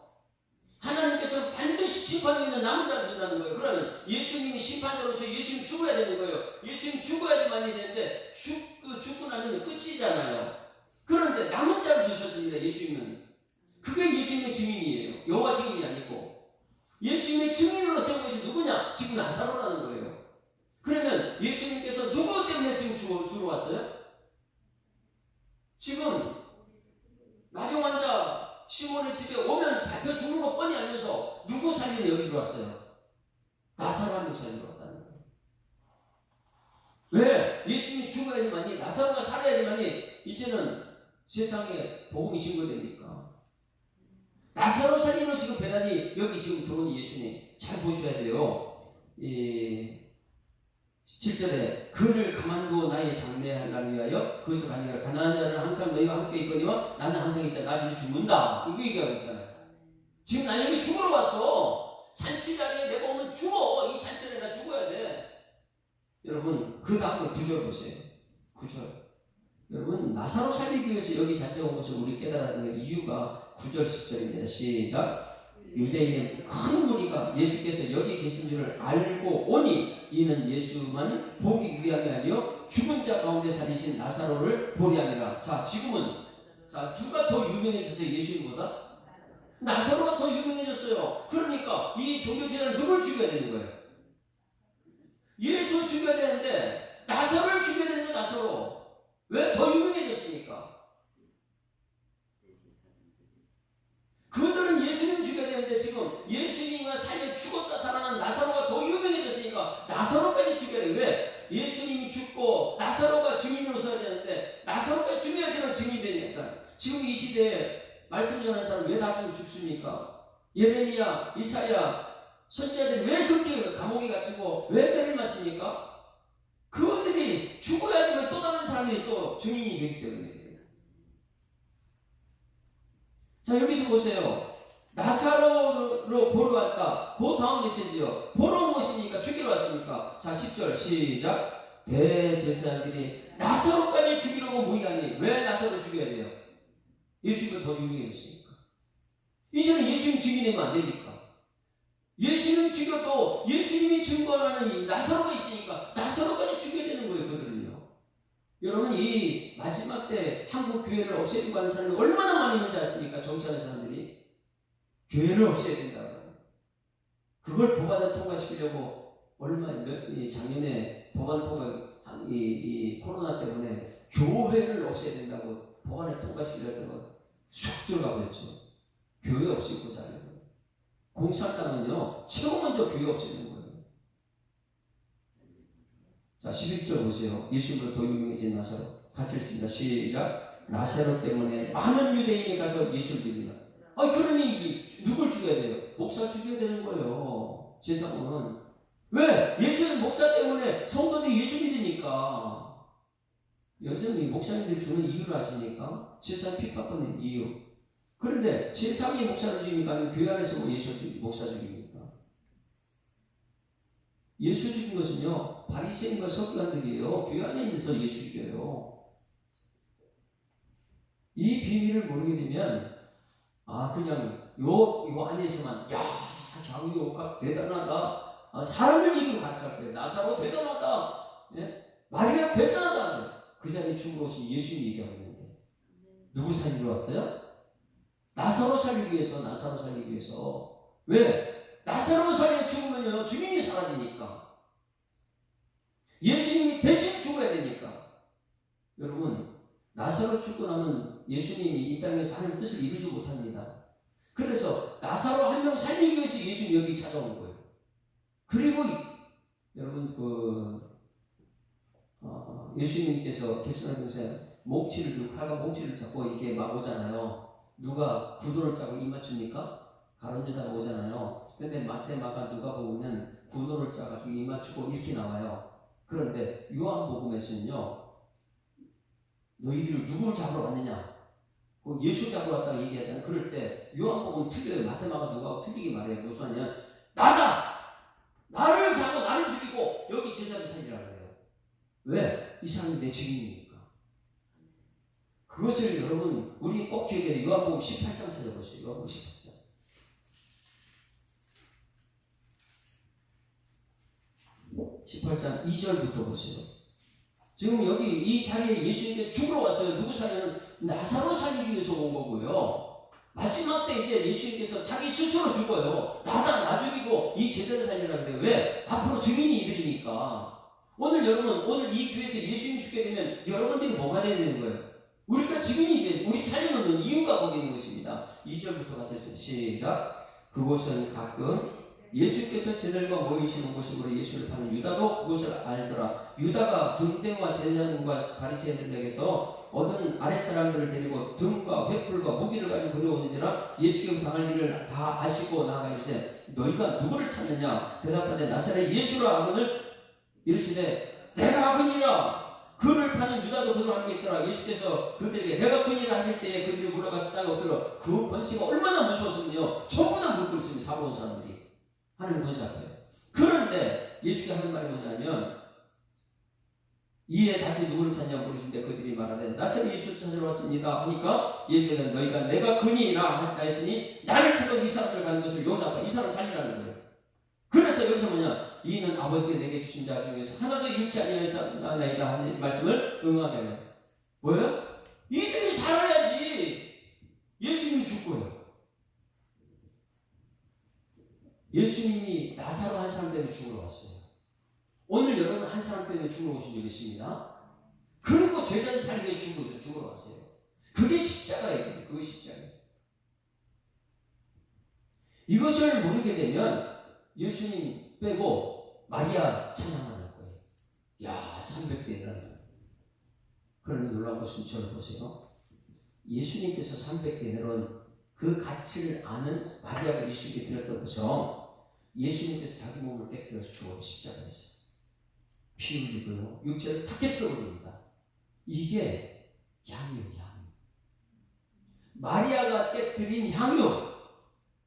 하나님께서 반드시 심판이 있는 남은 자를 준다는 거예요. 그러면 예수님이 심판자로서 예수님 죽어야 되는 거예요. 예수님 죽어야지만이 되는데 죽고 나면 끝이잖아요. 그런데 남은 자를 두셨습니다. 예수님은. 그게 예수님의 증인이에요. 여호와 증인이 아니고. 예수님의 증인으로 세운 것이 누구냐? 지금 나사로라는 거예요. 그러면 예수님께서 누구 때문에 지금 주러 왔어요? 지금 나병 환자 시몬의 집에 오면 잡혀 죽는 거 뻔히 알면서 누구 살리러 여기 들어왔어요? 나사로 한 명 살리러 왔다는 거예요. 왜? 예수님이 죽어야지만이, 나사로가 살아야지만이 이제는 세상에 복음이 증거됩니까? 나사로 살리러 지금 배단이 여기 지금 들어온 예수님 잘 보셔야 돼요. 7절에 그를 가만두어 나의 장래할 날을 위하여 그것을 가니라. 가난한 자는 항상 너희와 함께 있거니와 나는 항상 있자. 나 이제 죽는다. 이거 얘기하고 있잖아요. 지금 나 여기 죽으러 왔어. 잔치 자리에 내가 오면 죽어. 이 잔치에 내가 죽어야 돼. 여러분 그 다음에 9절 보세요. 9절. 여러분 나사로 살리기 위해서 여기 자체가 온 것을 우리 깨달는 이유가 9절 10절입니다. 시작. 유대인의 큰 무리가 예수께서 여기 계신 줄을 알고 오니 이는 예수만 보기 위함이 아니요 죽은 자 가운데 살리신 나사로를 보리 함이라. 자 지금은 자 누가 더 유명해졌어요? 예수님보다? 나사로가 더 유명해졌어요. 그러니까 이 종교제사는 누굴 죽여야 되는 거예요? 예수 죽여야 되는데 나사로를 죽여야 되는 거예요. 나사로. 왜? 더 유명해졌으니까. 그들은 예수님 죽여야 되는데 지금 예수님과 살려 죽었다 살아난 나사로가 더 유명해졌으니까 나사로까지 죽여야 돼요. 왜? 예수님이 죽고 나사로가 증인으로 서야 되는데 나사로가 죽여야지만 증인이 되니까. 지금 이 시대에 말씀 전하는 사람 왜 다 죽습니까? 예레미야, 이사야, 선지자들이 왜 그렇게 감옥에 갇히고 왜 매를 맞습니까? 그들이 죽어야지만 또 다른 사람이 또 증인이 되기 때문에. 자 여기서 보세요. 나사로로 보러 왔다. 그 다음 메시지요. 보러 온 것이니까 죽이러 왔습니까? 자 10절 시작. 대제사장들이 나사로까지 죽이려고 모이다니 왜 나사로 죽여야 돼요? 예수님이 더 유명했으니까. 이제는 예수님 죽이면 안 되니까. 예수님 죽여도 예수님이 증거하는 이 나사로가 있으니까 나사로까지 죽여야 되는 거예요. 그들은요. 여러분 이 마지막 때 한국 교회를 없애려고 하는 사람이 얼마나 많이 있는지 아십니까? 정치하는 사람들이 교회를 없애야 된다고. 그걸 법안을 통과시키려고 작년에 법안 통과 이 코로나 때문에 교회를 없애야 된다고 법안에 통과시키려고 쑥 들어가 버렸죠. 교회 없애고자 하려고. 공산당은요 최고 먼저 교회 없애는 거예요. 자 11절 보세요. 예수님으로 더 유명해진 나사로 같이 읽습니다. 시작. 나사로 때문에 많은 유대인이 가서 예수를 믿는다. 그러니 누굴 죽여야 돼요? 목사 죽여야 되는 거예요. 세상은. 왜? 예수님 목사 때문에 성도들이 예수 믿으니까. 여전히 목사님들 주는 이유를 아십니까? 세상 핍박받는 이유. 그런데 세상이 목사를 죽입니까? 아니면 교회 안에서 목사 죽입니까? 예수 죽인 것은요 바리새인과 서기관들이에요. 교회 안에 있는 예수 죽여요. 이 비밀을 모르게 되면 그냥 요 안에서만 자기 욕각 대단하다. 사람들 얘기로 가르쳐갈 거예요. 나사로 대단하다. 예? 마리아 대단하다. 그 자리에 죽으러 오신 예수님 얘기하고 있는데 누구 살리러 왔어요? 나사로 살리기 위해서. 왜? 나사로 살려 죽으면요 증인이 사라지니까. 예수님이 대신 죽어야 되니까. 여러분 나사로 죽고 나면 예수님이 이 땅에서 하나님 뜻을 이루지 못합니다. 그래서 나사로 한 명 살리기 위해서 예수님이 여기 찾아온 거예요. 그리고 여러분 예수님께서 겟세마네 몽치를 들고 칼과 몽치를 잡고 이렇게 막 오잖아요. 누가 구도를 짜고 입 맞춥니까? 가룟 유다가 오잖아요. 근데 마테마가 누가 보면 구도를 짜가지고 입 맞추고 이렇게 나와요. 그런데 요한복음에서는요, 너희들 누구를 잡으러 왔느냐? 예수 잡으러 왔다고 얘기하잖아요. 그럴 때 요한복음 틀려요. 마테마가 누가 틀리게 말해요. 무슨 말이냐? 나다! 나를 잡고 나를 죽이고 여기 제자를 살리라고 해요. 왜? 이 사람이 내 증인이니까. 그것을 여러분 우리 꼭 기억해야 돼요. 요한복음 18장 찾아보세요. 요한복음 18장. 18장 2절부터 보세요. 지금 여기 이 자리에 예수님께 죽으러 왔어요. 누구 살리는? 나사로 살리기 위해서 온 거고요. 마지막 때 이제 예수님께서 자기 스스로 죽어요. 나 죽이고 이 제자를 살리라고 그래요. 왜? 앞으로 증인이 이들이니까. 오늘 여러분, 오늘 이 교회에서 예수님 죽게 되면 여러분들이 뭐가 돼야 되는 거예요? 우리가 증인이 돼. 우리 살려놓는 이유가 거기 있는 것입니다. 2절부터 같이 했어요. 시작. 그곳은 가끔 예수께서 제자들과 모이시는 곳이므로 예수를 파는 유다도 그것을 알더라. 유다가 등대와 제사장과 바리새인들에게서 얻은 아랫사람들을 데리고 등과 횃불과 무기를 가지고 그려오는지라 예수께 당할 일을 다 아시고 나아가 이르시되 너희가 누구를 찾느냐? 대답하되 나사렛 예수라 하거늘 이르시되 내가 그니라. 그를 파는 유다도 그를 함께 있더라. 예수께서 그들에게 내가 그니라 하실 때에 그들이 물러가서 땅에 엎드려 그 번씨가 얼마나 무서웠으면요 전부 다 묻고 있습니다. 사고 온 사람들이. 하나님 붙잡혀요. 그런데 예수가 하는 말이 뭐냐면 이에 다시 누구를 찾냐 물으신데 그들이 말하되 나사렛 예수를 찾으러 왔습니다 하니까 예수께서 너희가 내가 그니라 하였으니 나를 찾아 이 사람을 가는 것을 용납하라. 이 사람 살리라는 거예요. 그래서 여기서 뭐냐, 이는 아버지께 내게 주신 자 중에서 하나도 잃지 아니하였나이다 하는 말씀을 응하게 하면 뭐예요? 이들이 살아야지 예수님이 죽고요. 예수님이 나사로 한 사람 때문에 죽으러 왔어요. 오늘 여러분 한 사람 때문에 죽으러 오신 적 있습니다. 그리고 제자를 살리게 죽으러 왔어요. 그게 십자가예요. 그게 십자가예요. 이것을 모르게 되면 예수님 빼고 마리아 찬양하는 거예요. 야, 300대는. 그런데 놀라운 것은 저를 보세요. 예수님께서 300대 내려온 그 가치를 아는 마리아가 예수님께 드렸던 것처럼 예수님께서 자기 몸을 깨뜨려서 죽어 십자가에서 피 흘리고요. 육체를 다 깨뜨려버립니다. 이게 향유예요. 향유. 마리아가 깨뜨린 향유.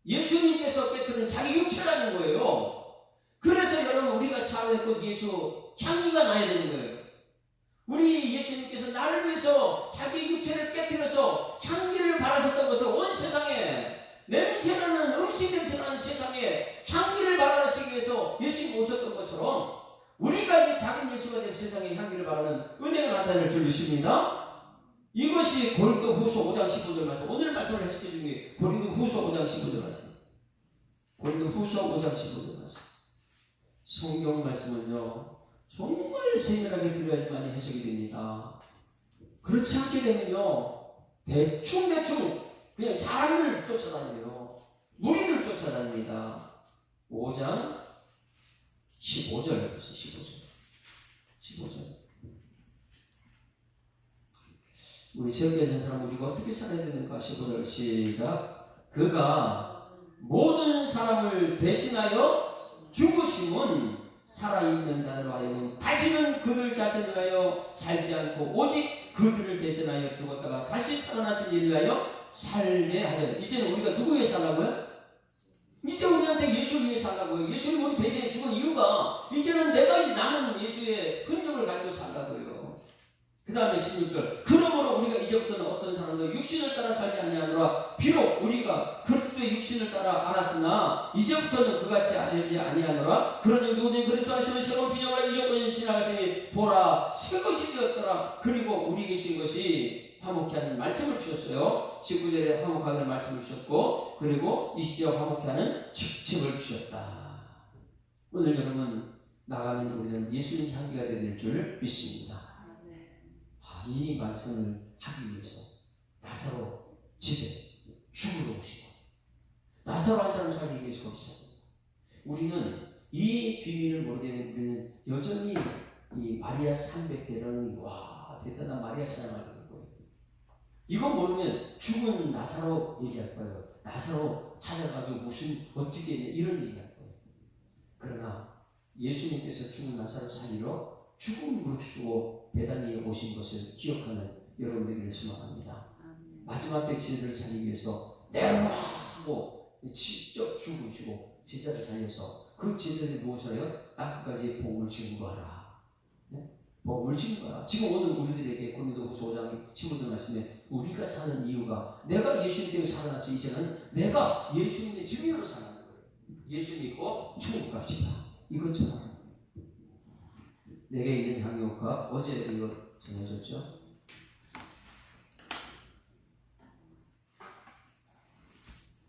예수님께서 깨뜨린 자기 육체라는 거예요. 그래서 여러분 우리가 샤워했고 예수 향기가 나야 되는 거예요. 우리 예수님께서 나를 위해서 자기 육체를 깨뜨려서 향기를 발하셨던 것을 온 세상에 냄새나는 음식 냄새나는 세상에 향기를 발하시기 위해서 예수님 오셨던 것처럼 우리가 이제 작은 예수가 된 세상에 향기를 발하는 은혜가 나타낼 줄 믿습니다. 이것이 고린도후서 5장 15절 말씀. 오늘 말씀을 하시기 중에 고린도후서 5장 15절 말씀. 고린도후서 5장 15절 말씀. 성경 말씀은요 정말 세밀하게 들어야지만 해석이 됩니다. 그렇지 않게 되면요 대충 그냥 사람들 쫓아다녀요. 무리들 쫓아다닙니다. 5장 15절 15절. 우리 세우게 된 사람 우리가 어떻게 살아야 되는가? 15절 시작. 그가 모든 사람을 대신하여 죽으심은 살아있는 자들로 하여금 다시는 그들 자신을 위하여 살지 않고 오직 그들을 대신하여 죽었다가 다시 살아나신 일을 위하여 살게 하려. 이제는 우리가 누구 위해 살라고요? 이제 우리한테 예수를 위해 살라고요. 예수님 우리 대신에 죽은 이유가 이제는 내가 남은 예수의 흔적을 가지고 살라고요. 그 다음에 16절. 그러므로 우리가 이제부터는 어떤 사람도 육신을 따라 살지 아니하노라. 비록 우리가 그리스도의 육신을 따라 알았으나 이제부터는 그같이 알지 아니하노라. 그러니 누구든지 그리스도 안에서 새로운 피조물을 잊어버린 지나가시니 보라 새 것이 되었더라. 그리고 우리에게 주신 것이 화목케 하는 말씀을 주셨어요. 19절에 화목하게 하는 말씀을 주셨고 그리고 20절에 화목케 하는 직책을 주셨다. 오늘 여러분 나가는 우리는 예수님 향기가 될 줄 믿습니다. 이 말씀을 하기 위해서 나사로 집에 죽으러 오시고 나사로 한 사람 살기 위해서 거기 있습니다. 우리는 이 비밀을 모르게 되는 우리는 여전히 이 마리아 300대라는 와 대단한 마리아 찬양을 하는 거예요. 이거 모르면 죽은 나사로 얘기할 거예요. 나사로 찾아가지고 무슨 어떻게 이런 얘기할 거예요. 그러나 예수님께서 죽은 나사로 살리러 죽은 무릎 쓰고 베다니에 오신 것을 기억하는 여러분에게 소망합니다. 마지막 때 제자를 살리기 위해서 내려와 하고 직접 죽으시고 제자를 살려서 그 제자들이 무엇을 해요? 땅까지 복음을 증거하라. 네? 복음을 증거하라. 지금 오늘 우리들에게 고린도후서 5장 15절 말씀에 우리가 사는 이유가 내가 예수님 때문에 살아났어. 이제는 내가 예수님의 증인으로 살아가는 거예요. 예수 믿고 천국 갑시다. 이것처럼 내게 있는 향유가 어제 이거 전해졌죠?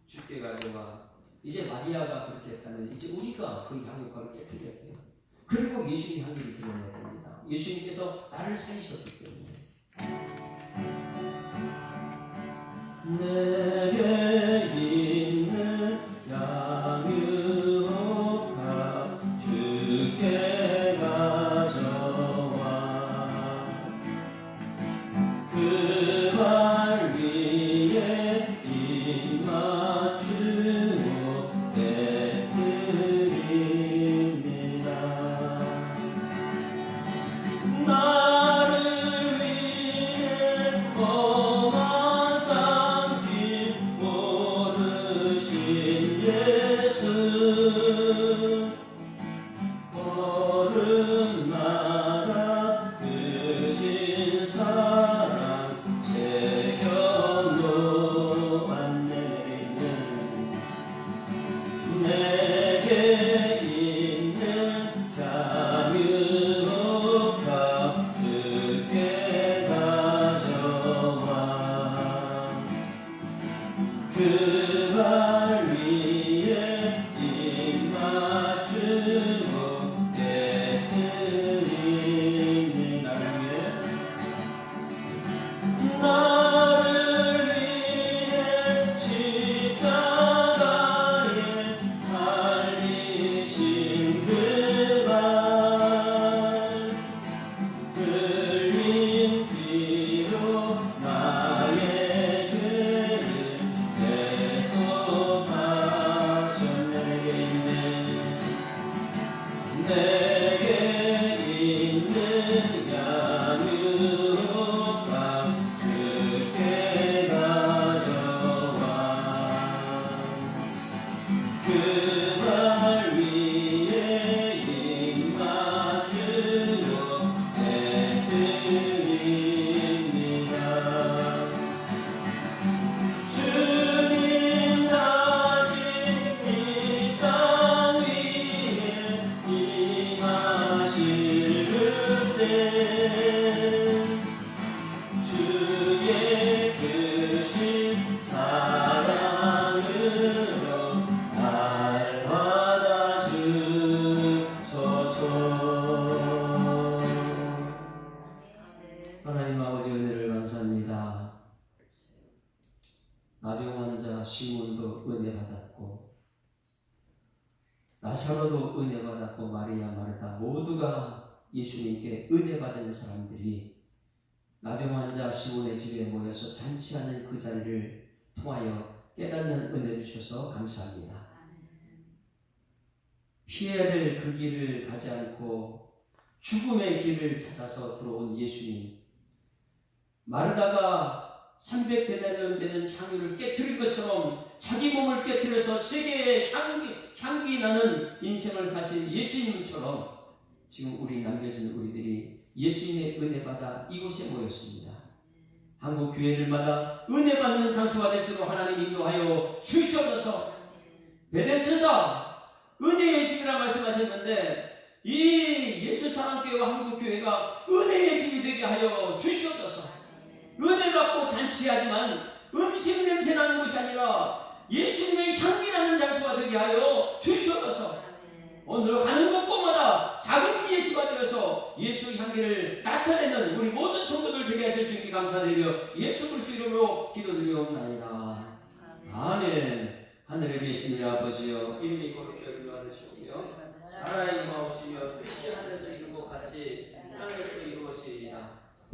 주께 가져가. 이제 마리아가 그렇게 했다면 이제 우리가 그 향유가를 깨뜨려야 돼요. 그리고 예수님 향기를 드러내야 됩니다. 예수님께서 나를 살리셨기 때문에 내게 있는 향유가 주께 그발 위에 입 맞추고 깨뜨립니다. 나를 그 발 위에 입 맞추고 깨트리니 나를 위해 십자가에 달리신 그 발 흘린 피로 나의 죄를 대속하셨네. 내게 있는 양육과 주께 가져와 그 발 위에 입 맞추고 깨트립니다. 주님 다시 이 땅 위에 임하실 그때 주의 크신 사랑으로 날 받아주소서. 하나님 아버지 은혜를 감사합니다. 나병 환자 시몬도 은혜 받았고 나사로도 은혜 받았고 마리아 마르다 모두가 예수님께 은혜 받은 사람들이 나병 환자 시몬의 집에 모여서 잔치하는 그 자리를 통하여 깨닫는 은혜를 주셔서 감사합니다. 피해야 될 그 길을 가지 않고 죽음의 길을 찾아서 들어온 예수님, 마르다가 300데나리온 되는 향유를 깨트린 것처럼 자기 몸을 깨트려서 세계에 향기 나는 인생을 사신 예수님처럼 지금 우리 남겨진 우리들이 예수님의 은혜 받아 이곳에 모였습니다. 한국 교회들마다 은혜 받는 장소가 될 수 있도록 하나님 인도하여 주시옵소서. 베데스다 은혜의 집이라 말씀하셨는데 이 예수 사랑교회와 한국교회가 은혜의 집이 되게 하여 주시옵소서. 은혜 받고 잔치하지만 음식 냄새 나는 것이 아니라 예수님의 향기 나는 장소가 되게 하여 주시옵소서. 오늘로 가는 곳곳마다 작은 예수가 되어서 예수의 향기를 나타내는 우리 모든 성도들 되게 하실 주님께 감사드리며 예수 그리스도 이름으로 기도드리옵나이다. 아멘. 하늘에 계신 우리 아버지여, 이름이 거룩히 여김을 받으시오며 나라의 임하옵시며 뜻이 하늘에서 이룬 것 같이 땅에서도 이루어지리이다.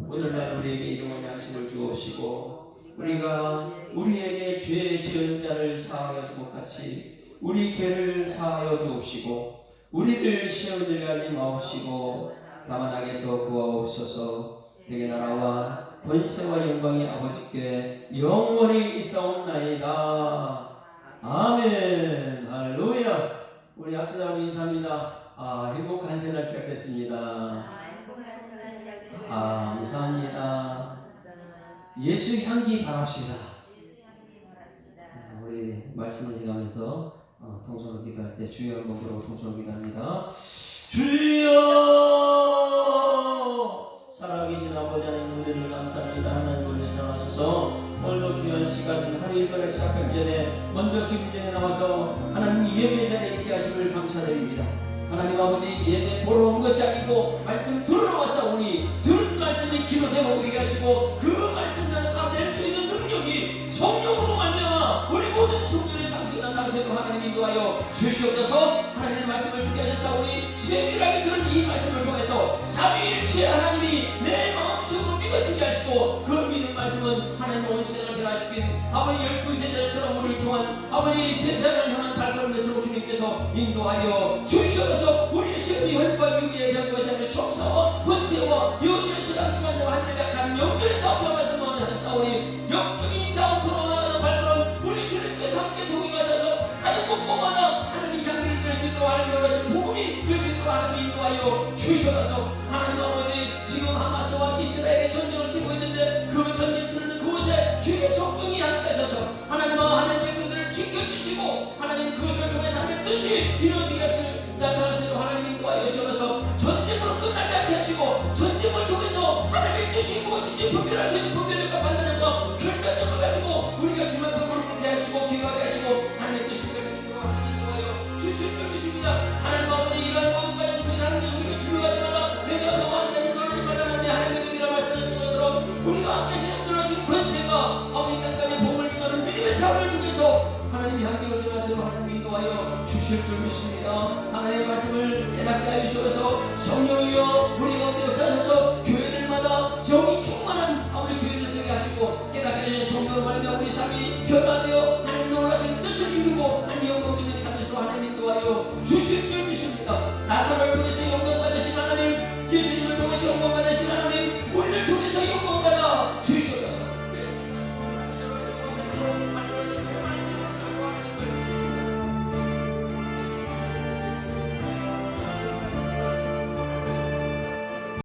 오늘날 우리에게 일용할 양식을 주옵시고 우리가 우리에게 죄 지은 자를 사하여 준 것 같이 우리 죄를 사하여 주옵시고 우리를 시험에 들게 하지 마옵시고 다만 악에서 구하옵소서. 되게 나라와 권세와 영광이 아버지께 영원히 있사옵나이다. 아멘. 할렐루야. 우리 앞서자로 인사합니다. 행복한 새날 시작됐습니다. 감사합니다. 예수 향기 바랍시다. 우리 말씀을 기도하면서 통성으로 기도할 때 주여 한번 부르고 통성으로 기도합니다. 주여, 살아계신 아버지 하나님 은혜를 감사합니다. 하나님 우리를 사랑하셔서 오늘도 귀한 시간 하루 일과를 시작하기 전에 먼저 주님 전에 나와서 하나님 예배 자리에 있게 하심을 감사드립니다. 하나님 아버지 예배 보러 온 것이 아니고 말씀 들으러 왔사오니 들은 말씀이 기도 제목되게 하시고 그 말씀대로 살아낼 수 있는 능력이 성령으로 말미암아 우리 모든 성도들의 상속이 나타나도록 하나님 인도하여 주시옵소서. 하나님의 말씀을 듣게 하셨사오니 세밀하게 들은 이 말씀을 통해서 삼위일체 하나님이 내 마음속으로 믿어지게 하시고 그 믿음 말씀은 하나님 온 세상을 변화시킨 아버지 12제자처럼 우리를 통한 아버지 세상을 향한 발걸음에서 주님께서 인도하여 주시옵소서. 우리의 신비 혈과 육에 대한 것이 아니라 정사와 권세와 여호와의 신앙 주관자와 하늘에 대한 영들의 싸움과 말씀을 하셨사오니 영적인 싸움으로 나가는 발걸음 우리 주님께서 함께 동행하셔서 가는 곳곳마다 하나님의 향기를 될 수 있도록 하나님 원하신 복음이 될 수 있도록 하나님 인도하여 주시옵소서. 하나님 아버지 지금 하마스와 이스라엘의 전쟁을 치고 있는데 그 전쟁 치르는 그곳에 주의 성령이 함께 하셔서 하나님 백성들을 지켜주시고 하나님 그것을 통해서 하나님의 뜻이 이루어지게 할 수 나타날 수 있도록 하나님 인도하여 주셔서 전쟁으로 끝나지 않게 하시고 전쟁을 통해서 하나님의 뜻이 무엇인지 분별할 수 있는 분별력과 판단력과 결단력을 가지고 우리가 주만 법으로 그렇게 하시고 주실 줄 믿습니다. 하나님의 말씀을 깨닫게 하여 주셔서 성령이여 우리 가운데 역사하셔서